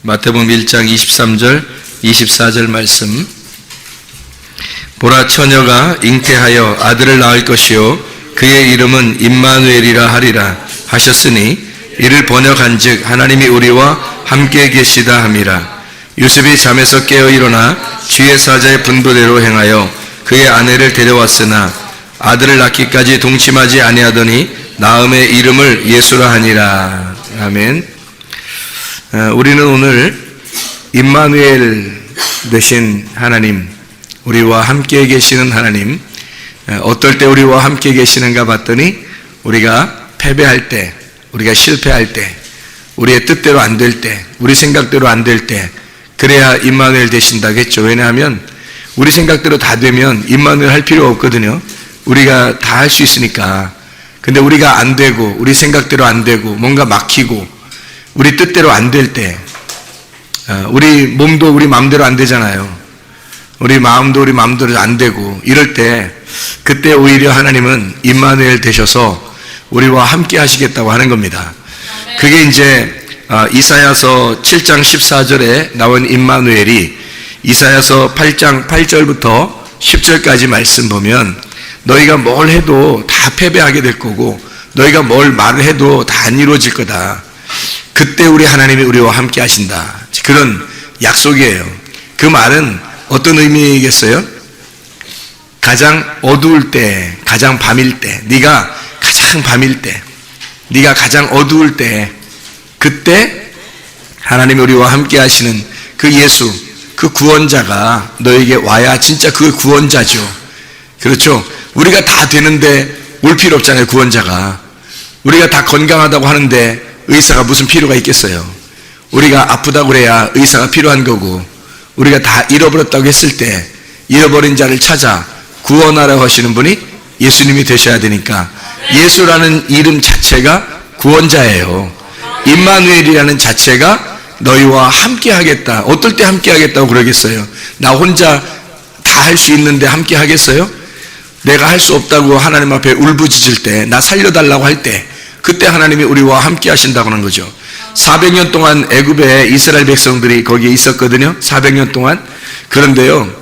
마태복음 1장 23절 24절 말씀. 보라, 처녀가 잉태하여 아들을 낳을 것이요 그의 이름은 임마누엘이라 하리라 하셨으니 이를 번역한즉 하나님이 우리와 함께 계시다 함이라. 요셉이 잠에서 깨어 일어나 주의 사자의 분부대로 행하여 그의 아내를 데려왔으나 아들을 낳기까지 동침하지 아니하더니 낳음의 이름을 예수라 하니라. 아멘. 우리는 오늘 임마누엘 되신 하나님, 우리와 함께 계시는 하나님, 어떨 때 우리와 함께 계시는가 봤더니 우리가 패배할 때, 우리가 실패할 때, 우리의 뜻대로 안 될 때, 우리 생각대로 안 될 때, 그래야 임마누엘 되신다겠죠. 왜냐하면 우리 생각대로 다 되면 임마누엘 할 필요 없거든요. 우리가 다 할 수 있으니까. 근데 우리가 안 되고, 우리 생각대로 안 되고, 뭔가 막히고, 우리 뜻대로 안 될 때, 우리 몸도 우리 마음대로 안 되잖아요. 우리 마음도 우리 마음대로 안 되고, 이럴 때, 그때 오히려 하나님은 임마누엘 되셔서 우리와 함께 하시겠다고 하는 겁니다. 그게 이제 이사야서 7장 14절에 나온 임마누엘이 이사야서 8장 8절부터 10절까지 말씀 보면, 너희가 뭘 해도 다 패배하게 될 거고, 너희가 뭘 말을 해도 다 안 이루어질 거다. 그때 우리 하나님이 우리와 함께 하신다. 그런 약속이에요. 그 말은 어떤 의미겠어요? 가장 어두울 때, 가장 밤일 때, 네가 가장 밤일 때, 네가 가장 어두울 때, 그때 하나님이 우리와 함께 하시는 그 예수, 그 구원자가 너에게 와야 진짜 그 구원자죠. 그렇죠? 우리가 다 되는데 올 필요 없잖아요. 구원자가. 우리가 다 건강하다고 하는데 의사가 무슨 필요가 있겠어요? 우리가 아프다고 그래야 의사가 필요한 거고, 우리가 다 잃어버렸다고 했을 때 잃어버린 자를 찾아 구원하라고 하시는 분이 예수님이 되셔야 되니까, 예수라는 이름 자체가 구원자예요. 임마누엘이라는 자체가 너희와 함께 하겠다. 어떨 때 함께 하겠다고 그러겠어요? 나 혼자 다 할 수 있는데 함께 하겠어요? 내가 할 수 없다고 하나님 앞에 울부짖을 때, 나 살려달라고 할 때, 그때 하나님이 우리와 함께 하신다고 하는 거죠. 400년 동안 애굽에 이스라엘 백성들이 거기에 있었거든요. 400년 동안. 그런데요,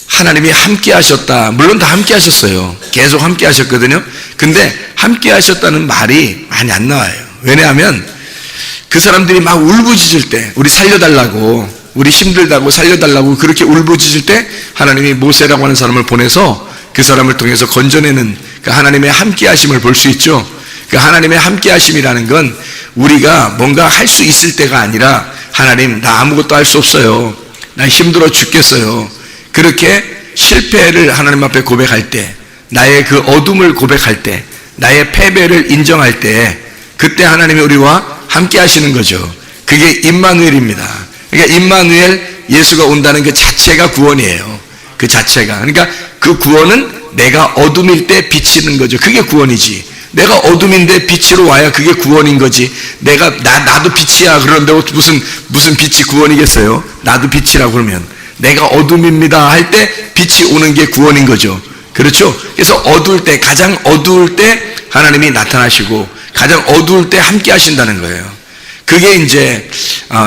하나님이 함께 하셨다. 물론 다 함께 하셨어요. 계속 함께 하셨거든요. 근데 함께 하셨다는 말이 많이 안 나와요. 왜냐하면 그 사람들이 막 울부짖을 때, 우리 살려달라고, 우리 힘들다고 살려달라고 그렇게 울부짖을 때 하나님이 모세라고 하는 사람을 보내서 그 사람을 통해서 건져내는 그 하나님의 함께 하심을 볼 수 있죠. 그 하나님의 함께 하심이라는 건 우리가 뭔가 할 수 있을 때가 아니라, 하나님 나 아무것도 할 수 없어요, 나 힘들어 죽겠어요, 그렇게 실패를 하나님 앞에 고백할 때, 나의 그 어둠을 고백할 때, 나의 패배를 인정할 때, 그때 하나님이 우리와 함께 하시는 거죠. 그게 임마누엘입니다. 그러니까 임마누엘, 예수가 온다는 그 자체가 구원이에요. 그 자체가. 그러니까 그 구원은 내가 어둠일 때 비치는 거죠. 그게 구원이지. 내가 어둠인데 빛으로 와야 그게 구원인 거지. 나도 빛이야 그런데 무슨 빛이 구원이겠어요? 나도 빛이라고 그러면, 내가 어둠입니다 할 때 빛이 오는 게 구원인 거죠. 그렇죠? 그래서 어두울 때, 가장 어두울 때 하나님이 나타나시고, 가장 어두울 때 함께 하신다는 거예요. 그게 이제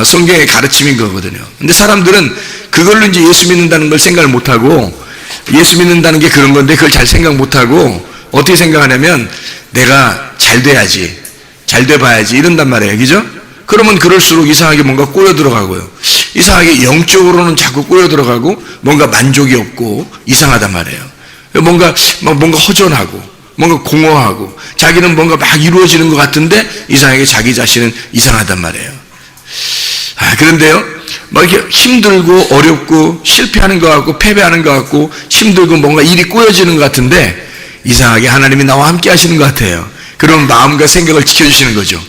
성경의 가르침인 거거든요. 근데 사람들은 그걸로 이제 예수 믿는다는 걸 생각을 못하고, 예수 믿는다는 게 그런 건데 그걸 잘 생각 못하고 어떻게 생각하냐면, 내가 잘 돼야지, 잘 돼봐야지 이런단 말이에요. 그죠? 그러면 그럴수록 이상하게 뭔가 꼬여 들어가고요, 이상하게 영적으로는 자꾸 꼬여 들어가고 뭔가 만족이 없고 이상하단 말이에요. 뭔가 허전하고 뭔가 공허하고, 자기는 뭔가 막 이루어지는 것 같은데 이상하게 자기 자신은 이상하단 말이에요. 그런데요, 막 이렇게 힘들고 어렵고 실패하는 것 같고 패배하는 것 같고 힘들고 뭔가 일이 꼬여지는 것 같은데 이상하게 하나님이 나와 함께 하시는 것 같아요. 그럼 마음과 생각을 지켜주시는 거죠.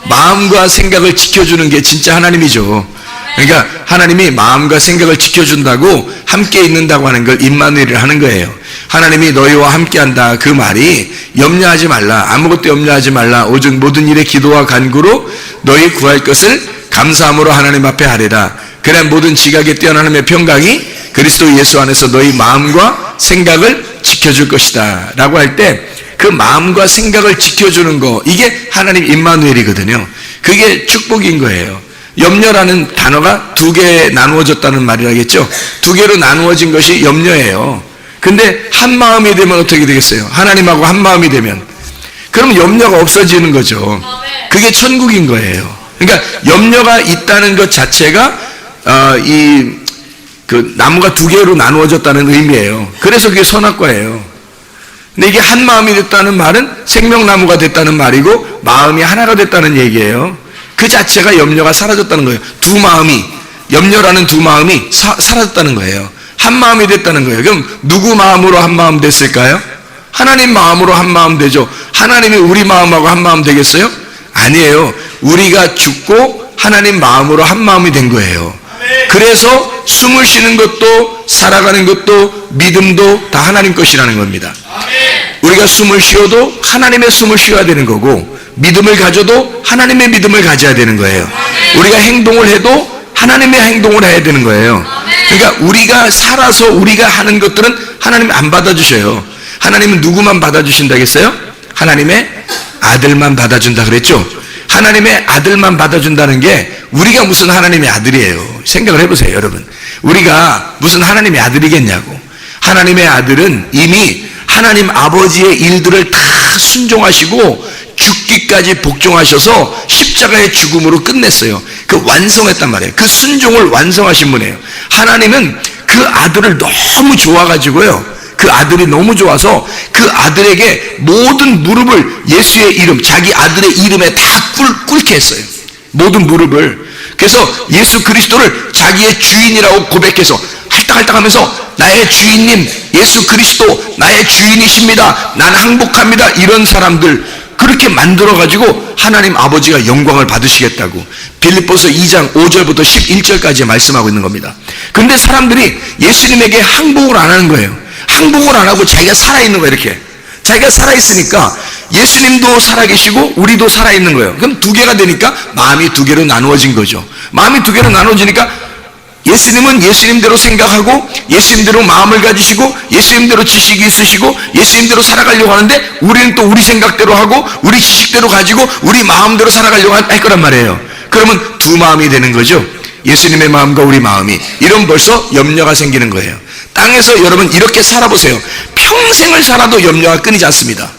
마음과 생각을 지켜주는 게 진짜 하나님이죠. 그러니까 하나님이 마음과 생각을 지켜준다고, 함께 있는다고 하는 걸 임마누엘을 하는 거예요. 하나님이 너희와 함께 한다, 그 말이 염려하지 말라, 아무것도 염려하지 말라, 오직 모든 일에 기도와 간구로 너희 구할 것을 감사함으로 하나님 앞에 하리라. 그래 모든 지각에 뛰어난 하나님의 평강이 그리스도 예수 안에서 너희 마음과 생각을 지켜줄 것이다 라고 할 때, 그 마음과 생각을 지켜주는 거, 이게 하나님 임마누엘이거든요. 그게 축복인 거예요. 염려라는 단어가 두 개에 나누어졌다는 말이라겠죠. 두 개로 나누어진 것이 염려예요. 근데 한 마음이 되면 어떻게 되겠어요? 하나님하고 한 마음이 되면. 그러면 염려가 없어지는 거죠. 그게 천국인 거예요. 그러니까 염려가 있다는 것 자체가 그 나무가 두 개로 나누어졌다는 의미예요. 그래서 그게 선악과예요. 근데 이게 한 마음이 됐다는 말은 생명나무가 됐다는 말이고 마음이 하나가 됐다는 얘기예요. 그 자체가 염려가 사라졌다는 거예요. 두 마음이, 염려라는 두 마음이 사라졌다는 거예요. 한 마음이 됐다는 거예요. 그럼 누구 마음으로 한 마음 됐을까요? 하나님 마음으로 한 마음 되죠. 하나님이 우리 마음하고 한 마음 되겠어요? 아니에요. 우리가 죽고 하나님 마음으로 한 마음이 된 거예요. 그래서 숨을 쉬는 것도 살아가는 것도 믿음도 다 하나님 것이라는 겁니다. 우리가 숨을 쉬어도 하나님의 숨을 쉬어야 되는 거고, 믿음을 가져도 하나님의 믿음을 가져야 되는 거예요. 우리가 행동을 해도 하나님의 행동을 해야 되는 거예요. 그러니까 우리가 살아서 우리가 하는 것들은 하나님이 안 받아주셔요. 하나님은 누구만 받아주신다겠어요? 하나님의 아들만 받아준다 그랬죠. 하나님의 아들만 받아준다는 게 우리가 무슨 하나님의 아들이에요. 생각을 해보세요, 여러분. 우리가 무슨 하나님의 아들이겠냐고. 하나님의 아들은 이미 하나님 아버지의 일들을 다 순종하시고 죽기까지 복종하셔서 십자가의 죽음으로 끝냈어요. 그 완성했단 말이에요. 그 순종을 완성하신 분이에요. 하나님은 그 아들을 너무 좋아가지고요. 그 아들이 너무 좋아서 그 아들에게 모든 무릎을 예수의 이름, 자기 아들의 이름에 다 꿇게 했어요. 모든 무릎을. 그래서 예수 그리스도를 자기의 주인이라고 고백해서 할딱할딱하면서 나의 주인님 예수 그리스도 나의 주인이십니다. 난 항복합니다. 이런 사람들 그렇게 만들어가지고 하나님 아버지가 영광을 받으시겠다고 빌립보서 2장 5절부터 11절까지 말씀하고 있는 겁니다. 근데 사람들이 예수님에게 항복을 안 하는 거예요. 항복을 안 하고 자기가 살아있는 거예요. 이렇게 자기가 살아있으니까 예수님도 살아계시고 우리도 살아있는 거예요. 그럼 두 개가 되니까 마음이 두 개로 나누어진 거죠. 마음이 두 개로 나누어지니까 예수님은 예수님대로 생각하고 예수님대로 마음을 가지시고 예수님대로 지식이 있으시고 예수님대로 살아가려고 하는데 우리는 또 우리 생각대로 하고 우리 지식대로 가지고 우리 마음대로 살아가려고 할 거란 말이에요. 그러면 두 마음이 되는 거죠. 예수님의 마음과 우리 마음이. 이런 벌써 염려가 생기는 거예요. 땅에서 여러분 이렇게 살아보세요. 평생을 살아도 염려가 끊이지 않습니다.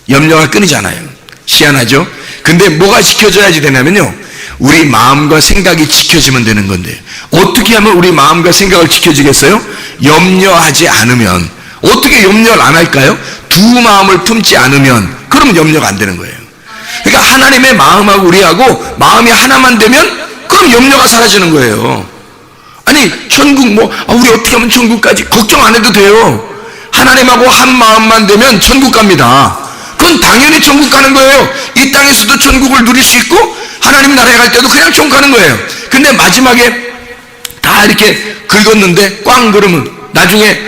염려가 끊이지 않아요. 희한하죠? 근데 뭐가 지켜져야지 되냐면요, 우리 마음과 생각이 지켜지면 되는 건데 어떻게 하면 우리 마음과 생각을 지켜지겠어요? 염려하지 않으면. 어떻게 염려를 안 할까요? 두 마음을 품지 않으면. 그러면 염려가 안 되는 거예요. 그러니까 하나님의 마음하고 우리하고 마음이 하나만 되면 그럼 염려가 사라지는 거예요. 아니 천국 우리 어떻게 하면 천국까지 걱정 안 해도 돼요. 하나님하고 한 마음만 되면 천국 갑니다. 그건 당연히 천국 가는 거예요. 이 땅에서도 천국을 누릴 수 있고 하나님 나라에 갈 때도 그냥 천국 가는 거예요. 근데 마지막에 다 이렇게 긁었는데 꽝 그러면 나중에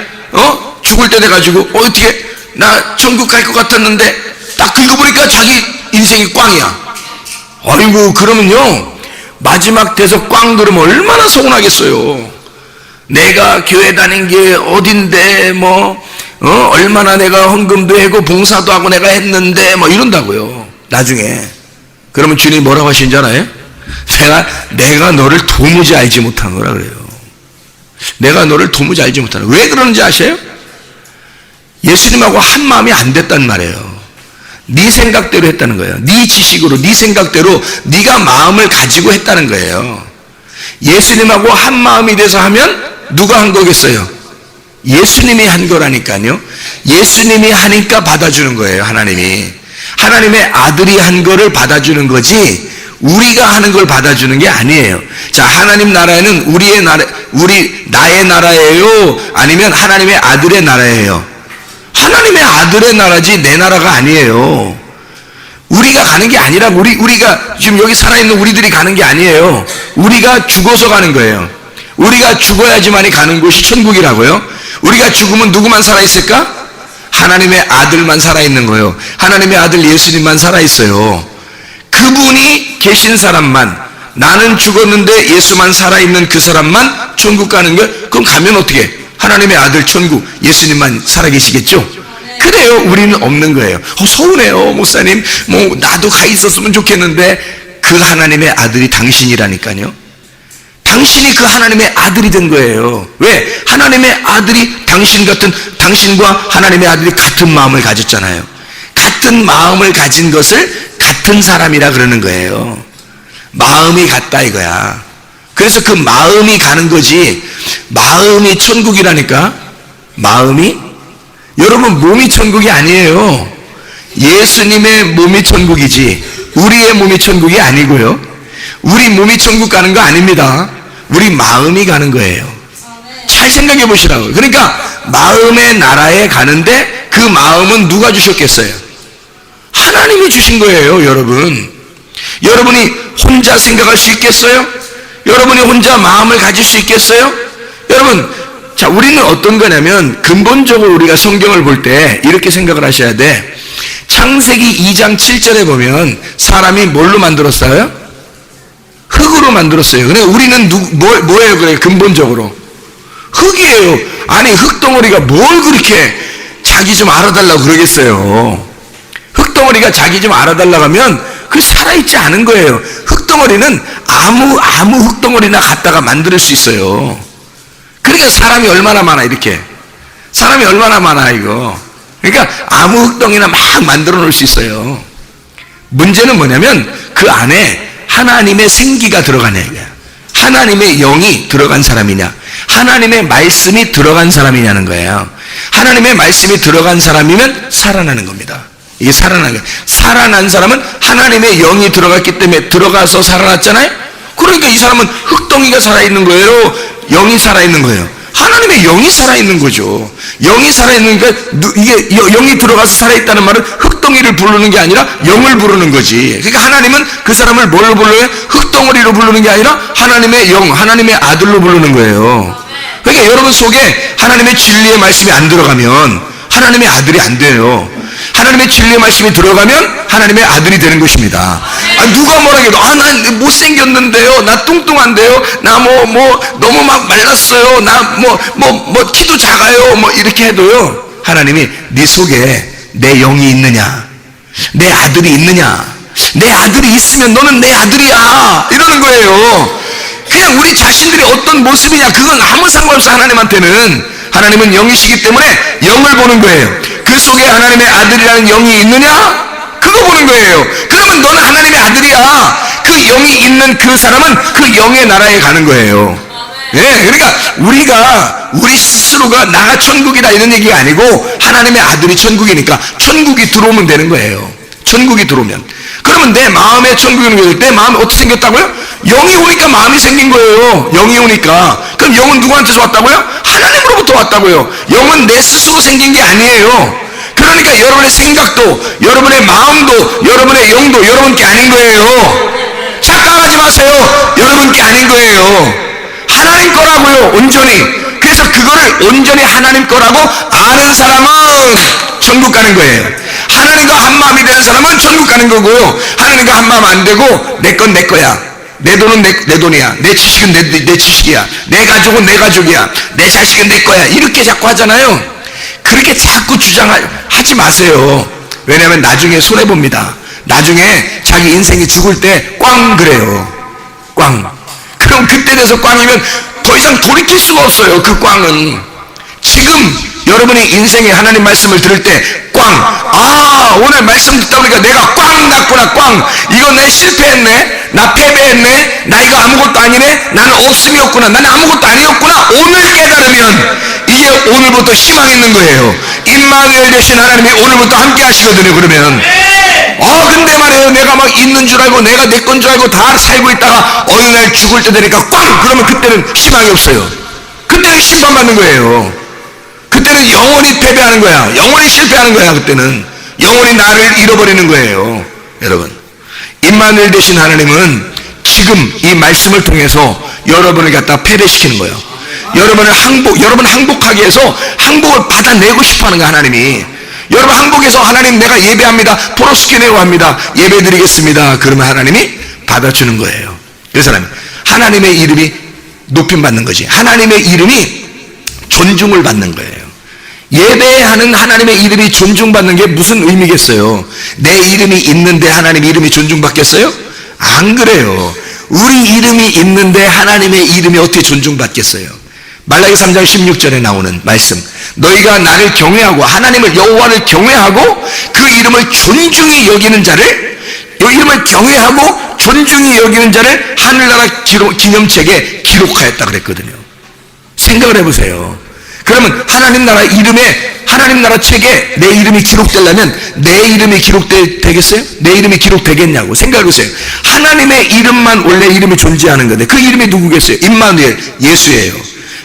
죽을 때 돼가지고 어떻게 나 천국 갈 것 같았는데 딱 긁어보니까 자기 인생이 꽝이야. 아이고 그러면요 마지막 돼서 꽝 그러면 얼마나 서운하겠어요. 내가 교회 다닌 게 어딘데 얼마나 내가 헌금도 하고 봉사도 하고 내가 했는데 이런다고요. 나중에 그러면 주님이 뭐라고 하시는 줄 알아요? 내가 너를 도무지 알지 못한 거라 그래요. 내가 너를 도무지 알지 못하는. 왜 그러는지 아세요? 예수님하고 한 마음이 안 됐단 말이에요. 네 생각대로 했다는 거예요. 네 지식으로 네 생각대로 네가 마음을 가지고 했다는 거예요. 예수님하고 한 마음이 돼서 하면 누가 한 거겠어요? 예수님이 한 거라니까요. 예수님이 하니까 받아주는 거예요. 하나님의 아들이 한 거를 받아주는 거지 우리가 하는 걸 받아주는 게 아니에요. 자, 하나님 나라에는 나의 나라예요? 아니면 하나님의 아들의 나라예요? 하나님의 아들의 나라지 내 나라가 아니에요. 우리가 가는 게 아니라 우리가 지금 여기 살아있는 우리들이 가는 게 아니에요. 우리가 죽어서 가는 거예요. 우리가 죽어야지만이 가는 곳이 천국이라고요. 우리가 죽으면 누구만 살아있을까? 하나님의 아들만 살아있는 거예요. 하나님의 아들 예수님만 살아있어요. 그분이 계신 사람만, 나는 죽었는데 예수만 살아있는 그 사람만 천국 가는 거예요. 그럼 가면 어떻게? 하나님의 아들 천국 예수님만 살아계시겠죠? 그래요. 우리는 없는 거예요. 서운해요 목사님. 나도 가 있었으면 좋겠는데 그 하나님의 아들이 당신이라니까요. 당신이 그 하나님의 아들이 된 거예요. 왜? 하나님의 아들이 당신과 하나님의 아들이 같은 마음을 가졌잖아요. 같은 마음을 가진 것을 같은 사람이라 그러는 거예요. 마음이 같다 이거야. 그래서 그 마음이 가는 거지, 마음이 천국이라니까. 마음이? 여러분, 몸이 천국이 아니에요. 예수님의 몸이 천국이지 우리의 몸이 천국이 아니고요. 우리 몸이 천국 가는 거 아닙니다. 우리 마음이 가는 거예요. 잘 생각해 보시라고. 그러니까 마음의 나라에 가는데 그 마음은 누가 주셨겠어요? 하나님이 주신 거예요. 여러분이 혼자 생각할 수 있겠어요? 여러분이 혼자 마음을 가질 수 있겠어요? 여러분, 자, 우리는 어떤 거냐면 근본적으로 우리가 성경을 볼 때 이렇게 생각을 하셔야 돼. 창세기 2장 7절에 보면 사람이 뭘로 만들었어요? 흙으로 만들었어요. 그러니까 우리는 뭐예요? 그래, 근본적으로 흙이에요. 아니, 흙덩어리가 뭘 그렇게 자기 좀 알아달라고 그러겠어요. 흙덩어리가 자기 좀 알아달라고 하면 그 살아있지 않은 거예요. 흙덩어리는 아무 흙덩어리나 갖다가 만들 수 있어요. 그러니까 사람이 얼마나 많아, 이렇게. 사람이 얼마나 많아, 이거. 그러니까 아무 흙덩이나 막 만들어 놓을 수 있어요. 문제는 뭐냐면 그 안에 하나님의 생기가 들어가냐 이거야. 하나님의 영이 들어간 사람이냐, 하나님의 말씀이 들어간 사람이냐는 거예요. 하나님의 말씀이 들어간 사람이면 살아나는 겁니다. 이게 살아나는 거예요. 살아난 사람은 하나님의 영이 들어갔기 때문에 들어가서 살아났잖아요. 그러니까 이 사람은 흙덩이가 살아있는 거예요, 영이 살아있는 거예요? 하나님의 영이 살아있는 거죠. 영이 살아있는 게, 이게 영이 들어가서 살아있다는 말은 흙덩이를 부르는 게 아니라 영을 부르는 거지. 그러니까 하나님은 그 사람을 뭘로 불러요? 흙덩어리로 부르는 게 아니라 하나님의 영, 하나님의 아들로 부르는 거예요. 그러니까 여러분 속에 하나님의 진리의 말씀이 안 들어가면 하나님의 아들이 안 돼요. 하나님의 진리의 말씀이 들어가면 하나님의 아들이 되는 것입니다. 누가 뭐라 해도, 난 못생겼는데요, 나 뚱뚱한데요, 나 너무 막 말랐어요, 나 키도 작아요, 이렇게 해도요, 하나님이 네 속에 내 영이 있느냐, 내 아들이 있느냐, 내 아들이 있으면 너는 내 아들이야, 이러는 거예요. 그냥 우리 자신들이 어떤 모습이냐, 그건 아무 상관없어. 하나님은 영이시기 때문에 영을 보는 거예요. 그 속에 하나님의 아들이라는 영이 있느냐? 그거 보는 거예요. 그러면 너는 하나님의 아들이야. 그 영이 있는 그 사람은 그 영의 나라에 가는 거예요. 예, 그러니까 우리 스스로가 나가 천국이다 이런 얘기가 아니고 하나님의 아들이 천국이니까 천국이 들어오면 되는 거예요. 천국이 들어오면. 그러면 내 마음에 천국이 오는 거예요. 내 마음이 어떻게 생겼다고요? 영이 오니까 마음이 생긴 거예요. 영이 오니까. 그럼 영은 누구한테서 왔다고요? 하나님으로부터 왔다고요. 영은 내 스스로 생긴 게 아니에요. 그러니까 여러분의 생각도, 여러분의 마음도, 여러분의 영도 여러분께 아닌 거예요. 착각하지 마세요. 여러분께 아닌 거예요. 하나님 거라고요, 온전히. 그래서 그거를 온전히 하나님 거라고 아는 사람은 천국 가는 거예요. 하나님과 한 마음이 되는 사람은 천국 가는 거고요. 하나님과 한 마음 안 되고 내 건 내 거야, 내 돈은 내 돈이야, 내 지식은 내 지식이야, 내 가족은 내 가족이야, 내 자식은 내 거야, 이렇게 자꾸 하잖아요. 그렇게 자꾸 주장하지 마세요. 왜냐하면 나중에 손해봅니다. 나중에 자기 인생이 죽을 때 꽝 그래요. 꽝. 그럼 그때 돼서 꽝이면 더 이상 돌이킬 수가 없어요. 그 꽝은. 지금 여러분이 인생에 하나님 말씀을 들을 때 꽝, 오늘 말씀 듣다 보니까 내가 꽝 났구나. 꽝, 이거 내 실패했네, 나 패배했네, 나 이거 아무것도 아니네, 나는 없음이었구나, 나는 아무것도 아니었구나. 오늘 깨달으면 이게 오늘부터 희망이 있는 거예요. 임마누엘 되신 하나님이 오늘부터 함께 하시거든요. 그러면 근데 말이에요, 내가 막 있는 줄 알고 내가 내 건 줄 알고 다 살고 있다가 어느 날 죽을 때 되니까 꽝, 그러면 그때는 희망이 없어요. 그때는 심판받는 거예요. 그때는 영원히 패배하는 거야. 영원히 실패하는 거야. 그때는 영원히 나를 잃어버리는 거예요. 여러분, 임마누엘 되신 하나님은 지금 이 말씀을 통해서 여러분을 갖다 패배시키는 거예요. 여러분 항복하기 위해서 항복을 받아내고 싶어하는 거야. 하나님이 여러분 항복해서, 하나님 내가 예배합니다, 포로스케네오 합니다, 예배 드리겠습니다, 그러면 하나님이 받아주는 거예요. 그래서 하나님의 이름이 높임받는 거지. 하나님의 이름이 존중을 받는 거예요. 예배하는 하나님의 이름이 존중받는 게 무슨 의미겠어요? 내 이름이 있는데 하나님 이름이 존중받겠어요? 안 그래요. 우리 이름이 있는데 하나님의 이름이 어떻게 존중받겠어요? 말라기 3장 16절에 나오는 말씀, 너희가 나를 경외하고 하나님을 여호와를 경외하고 그 이름을 존중히 여기는 자를, 이 이름을 경외하고 존중히 여기는 자를 하늘나라 기념책에 기록하였다 그랬거든요. 생각을 해보세요. 그러면 하나님 나라 이름에, 하나님 나라 책에 내 이름이 기록되려면 내 이름이 기록되겠어요? 내 이름이 기록되겠냐고 생각해보세요. 하나님의 이름만 원래 이름이 존재하는 건데 그 이름이 누구겠어요? 임마누엘, 예수예요.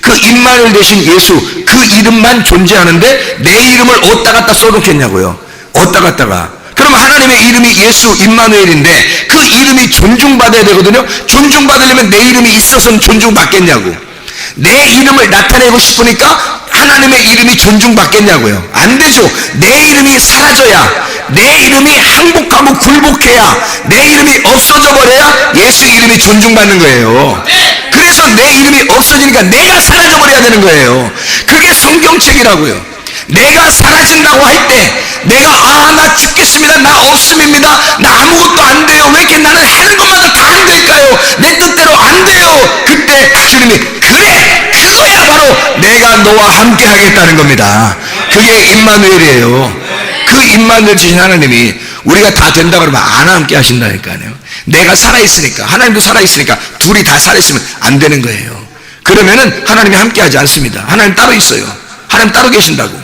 그 임마누엘 대신 예수, 그 이름만 존재하는데 내 이름을 어디다 갖다 써놓겠냐고요. 어디다 갖다가. 그럼 하나님의 이름이 예수 임마누엘인데 그 이름이 존중받아야 되거든요. 존중받으려면 내 이름이 있어서는 존중받겠냐고. 내 이름을 나타내고 싶으니까 하나님의 이름이 존중받겠냐고요. 안 되죠. 내 이름이 사라져야, 내 이름이 항복하고 굴복해야, 내 이름이 없어져 버려야 예수 이름이 존중받는 거예요. 그래서 내 이름이 없어지니까 내가 사라져 버려야 되는 거예요. 그게 성경책이라고요. 내가 사라진다고 할 때 내가 나 죽겠습니다, 나 없음입니다, 나 아무것도 안 돼요, 왜 이렇게 나는 하는 것마다 다 안 될까요, 내 뜻대로 안 돼요. 그때 주님이 그래, 그거야 바로 내가 너와 함께 하겠다는 겁니다. 그게 임마누엘이에요. 그 임마누엘 주신 하나님이 우리가 다 된다 그러면 안 함께 하신다니까요. 내가 살아있으니까, 하나님도 살아있으니까 둘이 다 살아있으면 안 되는 거예요. 그러면은 하나님이 함께 하지 않습니다. 하나님 따로 있어요. 하나님 따로 계신다고.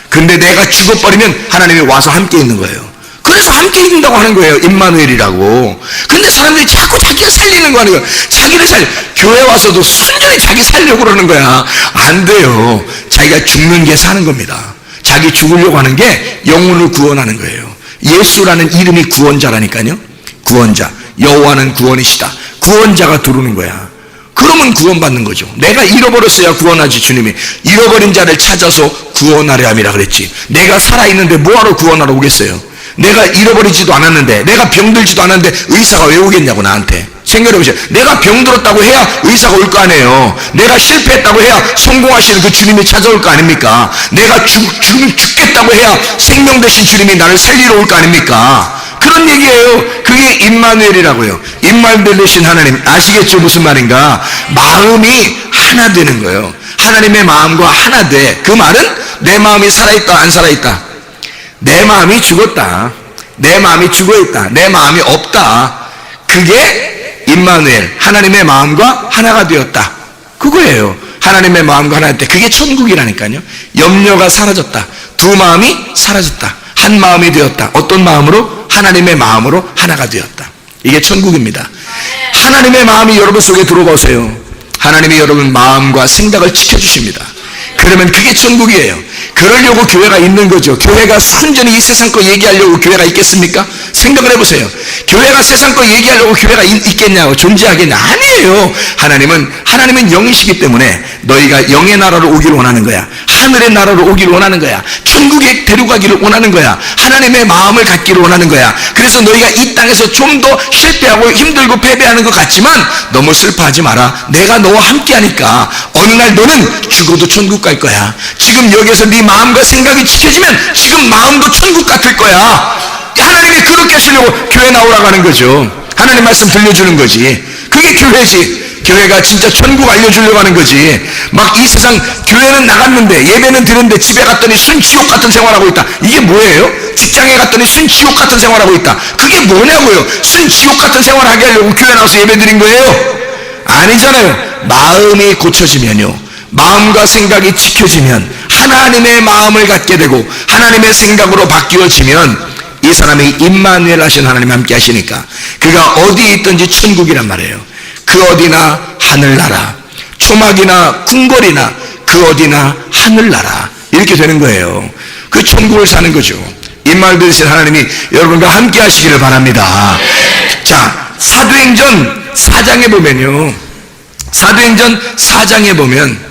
근데 내가 죽어버리면 하나님이 와서 함께 있는 거예요. 그래서 함께 있는다고 하는 거예요. 임마누엘이라고. 근데 사람들이 자꾸 자기를 살리는 거 하는 거예요. 자기를 교회 와서도 순전히 자기 살려고 그러는 거야. 안 돼요. 자기가 죽는 게 사는 겁니다. 자기 죽으려고 하는 게 영혼을 구원하는 거예요. 예수라는 이름이 구원자라니까요. 구원자. 여호와는 구원이시다. 구원자가 들어오는 거야. 그러면 구원받는 거죠. 내가 잃어버렸어야 구원하지. 주님이 잃어버린 자를 찾아서 구원하려 함이라 그랬지. 내가 살아있는데 뭐하러 구원하러 오겠어요? 내가 잃어버리지도 않았는데, 내가 병들지도 않았는데 의사가 왜 오겠냐고 나한테. 생각해보세요. 내가 병들었다고 해야 의사가 올 거 아니에요. 내가 실패했다고 해야 성공하시는 그 주님이 찾아올 거 아닙니까? 내가 죽겠다고 해야 생명 대신 주님이 나를 살리러 올 거 아닙니까? 그런 얘기예요. 그게 임마누엘이라고요. 임마누엘 대신 하나님. 아시겠죠? 무슨 말인가? 마음이 하나 되는 거예요. 하나님의 마음과 하나 돼. 그 말은 내 마음이 살아있다, 안 살아있다? 내 마음이 죽었다, 내 마음이 죽어있다, 내 마음이 없다. 그게 임마누엘, 하나님의 마음과 하나가 되었다. 그거예요. 하나님의 마음과 하나 될 때 그게 천국이라니까요. 염려가 사라졌다. 두 마음이 사라졌다. 한 마음이 되었다. 어떤 마음으로? 하나님의 마음으로 하나가 되었다. 이게 천국입니다. 하나님의 마음이 여러분 속에 들어오세요. 하나님이 여러분 마음과 생각을 지켜주십니다. 그러면 그게 천국이에요. 그러려고 교회가 있는 거죠. 교회가 순전히 이 세상 거 얘기하려고 교회가 있겠습니까? 생각을 해보세요. 교회가 세상 거 얘기하려고 교회가 있겠냐고, 존재하겠냐? 아니에요. 하나님은 영이시기 때문에 너희가 영의 나라로 오기를 원하는 거야. 하늘의 나라로 오기를 원하는 거야. 천국에 데려가기를 원하는 거야. 하나님의 마음을 갖기를 원하는 거야. 그래서 너희가 이 땅에서 좀 더 실패하고 힘들고 패배하는 것 같지만 너무 슬퍼하지 마라. 내가 너와 함께 하니까 어느 날 너는 죽어도 천국 갈 거야. 지금 여기에서 네 마음과 생각이 지켜지면 지금 마음도 천국 같을 거야. 하나님이 그렇게 하시려고 교회 나오라고 하는 거죠. 하나님 말씀 들려주는 거지. 그게 교회지. 교회가 진짜 천국 알려주려고 하는 거지. 막 이 세상 교회는 나갔는데, 예배는 드렸는데 집에 갔더니 순지옥 같은 생활하고 있다. 이게 뭐예요? 직장에 갔더니 순지옥 같은 생활하고 있다. 그게 뭐냐고요? 순지옥 같은 생활하게 하려고 교회 나와서 예배 드린 거예요? 아니잖아요. 마음이 고쳐지면요, 마음과 생각이 지켜지면, 하나님의 마음을 갖게 되고 하나님의 생각으로 바뀌어지면 이 사람이 임마누엘 하신 하나님 함께 하시니까 그가 어디에 있든지 천국이란 말이에요. 그 어디나 하늘나라, 초막이나 궁궐이나 그 어디나 하늘나라, 이렇게 되는 거예요. 그 천국을 사는 거죠. 임마누엘 되신 하나님이 여러분과 함께 하시기를 바랍니다. 자, 사도행전 4장에 보면요, 사도행전 4장에 보면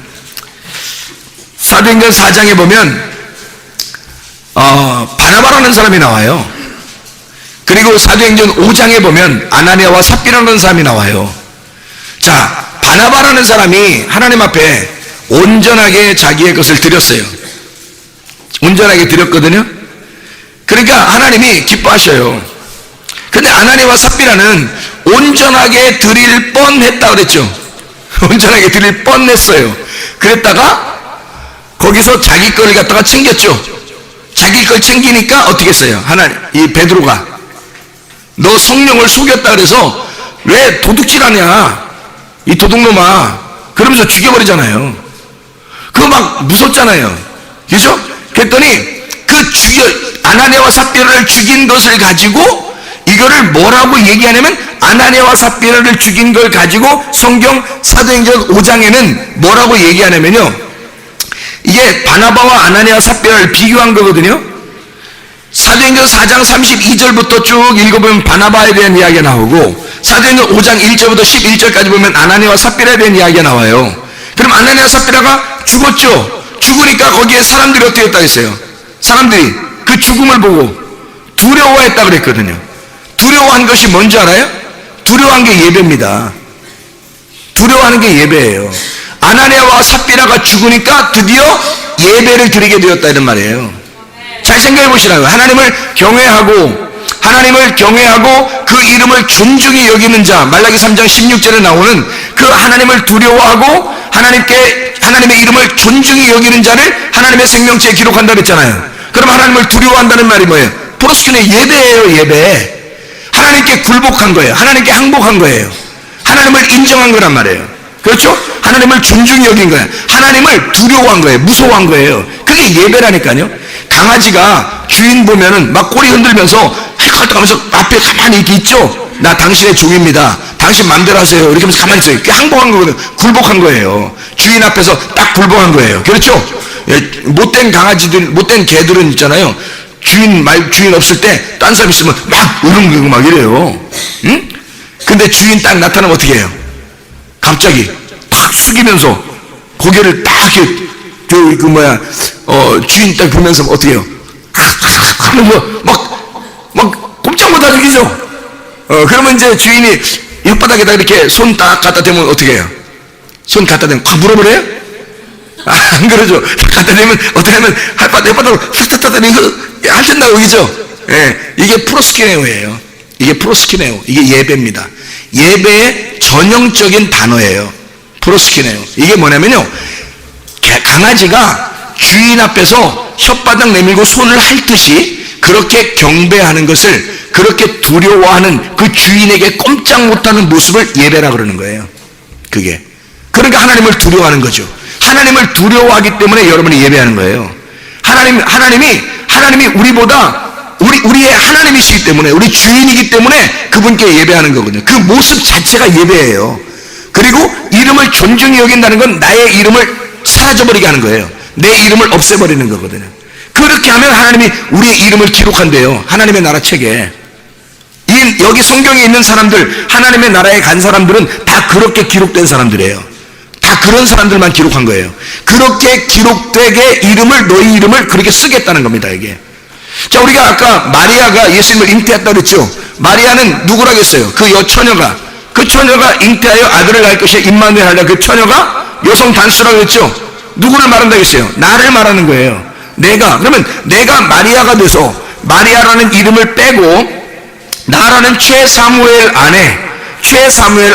바나바라는 사람이 나와요. 그리고 사도행전 5장에 보면 아나니아와 삽비라는 사람이 나와요. 자, 바나바라는 사람이 하나님 앞에 온전하게 자기의 것을 드렸어요. 온전하게 드렸거든요. 그러니까 하나님이 기뻐하셔요. 근데 아나니아와 삽비라는 온전하게 드릴 뻔했다 그랬죠. 온전하게 드릴 뻔했어요. 그랬다가 거기서 자기 거를 갖다가 챙겼죠. 자기 걸 챙기니까 어떻게 했어요? 이 베드로가 너 성령을 속였다 그래서 왜 도둑질하냐 이 도둑놈아 그러면서 죽여버리잖아요. 그거 막 무섭잖아요. 그죠? 그랬더니 아나니아와 삽비라를 죽인 것을 가지고 이거를 뭐라고 얘기하냐면 아나니아와 삽비라를 죽인 걸 가지고 성경 사도행전 5장에는 뭐라고 얘기하냐면요. 이게 바나바와 아나니아와 삽비라를 비교한 거거든요. 사도행전 4장 32절부터 쭉 읽어보면 바나바에 대한 이야기가 나오고 사도행전 5장 1절부터 11절까지 보면 아나니아와 삽비라에 대한 이야기가 나와요. 그럼 아나니아와 삽비라가 죽었죠. 죽으니까 거기에 사람들이 어떻게 했다고 했어요? 사람들이 그 죽음을 보고 두려워했다 그랬거든요. 두려워한 것이 뭔지 알아요? 두려워한 게 예배입니다. 두려워하는 게 예배예요. 아나니아와 삽비라가 죽으니까 드디어 예배를 드리게 되었다 이런 말이에요. 잘 생각해 보시라고요. 하나님을 경외하고 그 이름을 존중히 여기는 자, 말라기 3장 16절에 나오는 그 하나님을 두려워하고 하나님의 이름을 존중히 여기는 자를 하나님의 생명체에 기록한다 그랬잖아요. 그럼 하나님을 두려워한다는 말이 뭐예요? 프로스킨의 예배예요. 예배. 하나님께 굴복한 거예요. 하나님께 항복한 거예요. 하나님을 인정한 거란 말이에요. 그렇죠? 하나님을 존중히 여긴 거예요. 하나님을 두려워한 거예요. 무서워한 거예요. 그게 예배라니까요. 강아지가 주인 보면은 막 꼬리 흔들면서 헷갈떡 하면서 앞에 가만히 이렇게 있죠? 나 당신의 종입니다. 당신 맘대로 하세요. 이렇게 하면서 가만히 있어요. 그게 항복한 거거든요. 굴복한 거예요. 주인 앞에서 딱 굴복한 거예요. 그렇죠? 못된 개들은 있잖아요. 주인 없을 때 딴 사람 있으면 막 으릉거리고 막 이래요. 응? 근데 주인 딱 나타나면 어떻게 해요? 갑자기 탁 숙이면서 고개를 딱 이렇게 주인 딱 보면서 어떻게 해요? 하면서 막 꼼짝 못 하죠. 그죠? 그러면 이제 주인이 혓바닥에다 이렇게 손 딱 갖다 대면 어떻게 해요? 손 갖다 대면 확 물어버려요? 안 그러죠? 갖다 대면 어떻게 하면 혓바닥으로 훑었다 하신다고 그죠? 예, 이게 프로스키네오예요. 이게 예배입니다. 예배의 전형적인 단어예요. 프로스키네오. 이게 뭐냐면요. 강아지가 주인 앞에서 혓바닥 내밀고 손을 핥듯이 그렇게 경배하는 것을 그렇게 두려워하는 그 주인에게 꼼짝 못하는 모습을 예배라 그러는 거예요. 그게. 그러니까 하나님을 두려워하는 거죠. 하나님을 두려워하기 때문에 여러분이 예배하는 거예요. 하나님이 우리의 하나님이시기 때문에, 우리 주인이기 때문에 그분께 예배하는 거거든요. 그 모습 자체가 예배예요. 그리고 이름을 존중히 여긴다는 건 나의 이름을 사라져버리게 하는 거예요. 내 이름을 없애버리는 거거든요. 그렇게 하면 하나님이 우리의 이름을 기록한대요. 하나님의 나라 책에. 여기 성경에 있는 사람들, 하나님의 나라에 간 사람들은 다 그렇게 기록된 사람들이에요. 다 그런 사람들만 기록한 거예요. 그렇게 기록되게 너희 이름을 그렇게 쓰겠다는 겁니다. 이게. 자, 우리가 아까 마리아가 예수님을 잉태했다고 그랬죠. 마리아는 누구라고 했어요? 그 처녀가 잉태하여 아들을 낳을 것이 임마누엘 하려. 그 처녀가 여성 단수라고 했죠. 누구를 말한다고 했어요? 나를 말하는 거예요. 그러면 내가 마리아가 돼서 마리아라는 이름을 빼고 나라는 최사무엘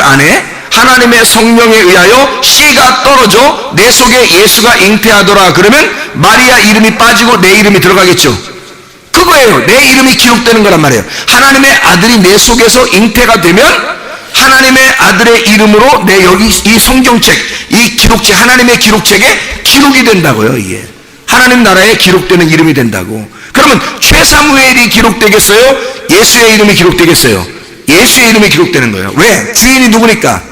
안에 하나님의 성령에 의하여 씨가 떨어져 내 속에 예수가 잉태하더라. 그러면 마리아 이름이 빠지고 내 이름이 들어가겠죠. 그거예요. 내 이름이 기록되는 거란 말이에요. 하나님의 아들이 내 속에서 잉태가 되면 하나님의 아들의 이름으로 내 여기 이 성경책, 이 기록책, 하나님의 기록책에 기록이 된다고요. 이게 하나님 나라에 기록되는 이름이 된다고. 그러면 최사무엘이 기록되겠어요? 예수의 이름이 기록되겠어요? 예수의 이름이 기록되는 거예요. 왜? 주인이 누구니까?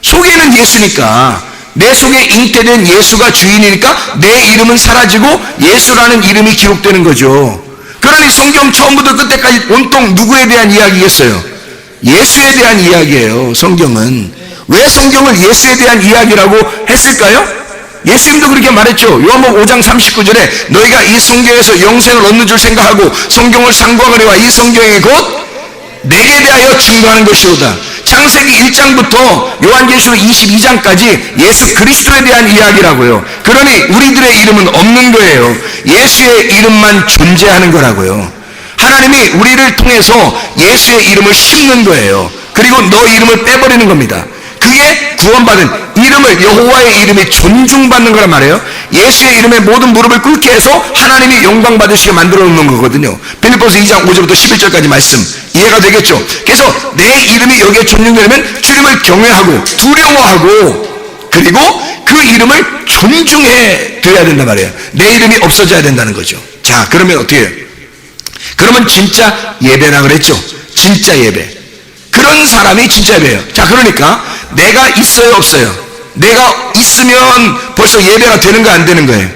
속에는 예수니까. 내 속에 잉태된 예수가 주인이니까 내 이름은 사라지고 예수라는 이름이 기록되는 거죠. 그러니 성경 처음부터 끝까지 온통 누구에 대한 이야기겠어요? 예수에 대한 이야기예요. 성경은. 왜 성경을 예수에 대한 이야기라고 했을까요? 예수님도 그렇게 말했죠. 요한복음 5장 39절에 너희가 이 성경에서 영생을 얻는 줄 생각하고 성경을 상고하거니와 이 성경이 곧 내게 대하여 증거하는 것이로다. 창세기 1장부터 요한계시록 22장까지 예수 그리스도에 대한 이야기라고요. 그러니 우리들의 이름은 없는 거예요. 예수의 이름만 존재하는 거라고요. 하나님이 우리를 통해서 예수의 이름을 심는 거예요. 그리고 너 이름을 빼버리는 겁니다. 그게 구원받은 이름을, 여호와의 이름이 존중받는 거란 말이에요. 예수의 이름에 모든 무릎을 꿇게 해서 하나님이 영광 받으시게 만들어 놓는 거거든요. 빌립보서 2장 5절부터 11절까지 말씀 이해가 되겠죠? 그래서 내 이름이 여기에 존중되려면 주님을 경외하고 두려워하고 그리고 그 이름을 존중해 드려야 된단 말이에요. 내 이름이 없어져야 된다는 거죠. 자, 그러면 어떻게 해요? 그러면 진짜 예배라 그랬죠? 진짜 예배. 그런 사람이 진짜 예배예요. 자, 그러니까 내가 있어요, 없어요? 내가 있으면 벌써 예배가 되는 거 안 되는 거예요?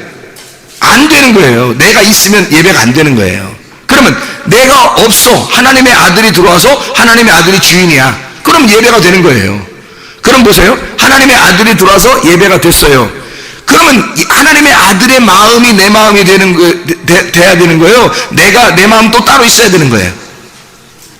안 되는 거예요. 내가 있으면 예배가 안 되는 거예요. 그러면 내가 없어. 하나님의 아들이 들어와서 하나님의 아들이 주인이야. 그럼 예배가 되는 거예요. 그럼 보세요. 하나님의 아들이 들어와서 예배가 됐어요. 그러면 하나님의 아들의 마음이 내 마음이 돼야 되는 거예요? 내가 내 마음 또 따로 있어야 되는 거예요?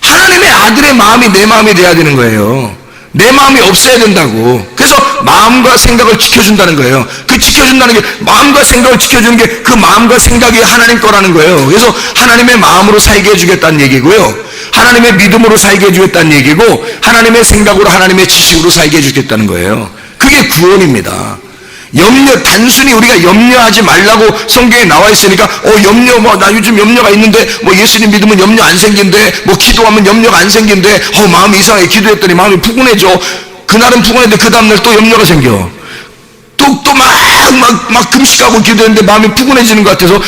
하나님의 아들의 마음이 내 마음이 돼야 되는 거예요. 내 마음이 없어야 된다고. 그래서 마음과 생각을 지켜준다는 거예요. 그 지켜준다는 게, 마음과 생각을 지켜주는 게 그 마음과 생각이 하나님 거라는 거예요. 그래서 하나님의 마음으로 살게 해주겠다는 얘기고요, 하나님의 믿음으로 살게 해주겠다는 얘기고, 하나님의 생각으로, 하나님의 지식으로 살게 해주겠다는 거예요. 그게 구원입니다. 단순히 우리가 염려하지 말라고 성경에 나와 있으니까, 염려, 나 요즘 염려가 있는데, 예수님 믿으면 염려 안 생긴대, 기도하면 염려가 안 생긴대, 마음이 이상해, 기도했더니 마음이 푸근해져. 그날은 푸근했는데, 그 다음날 또 염려가 생겨. 막 금식하고 기도했는데 마음이 푸근해지는 것 같아서,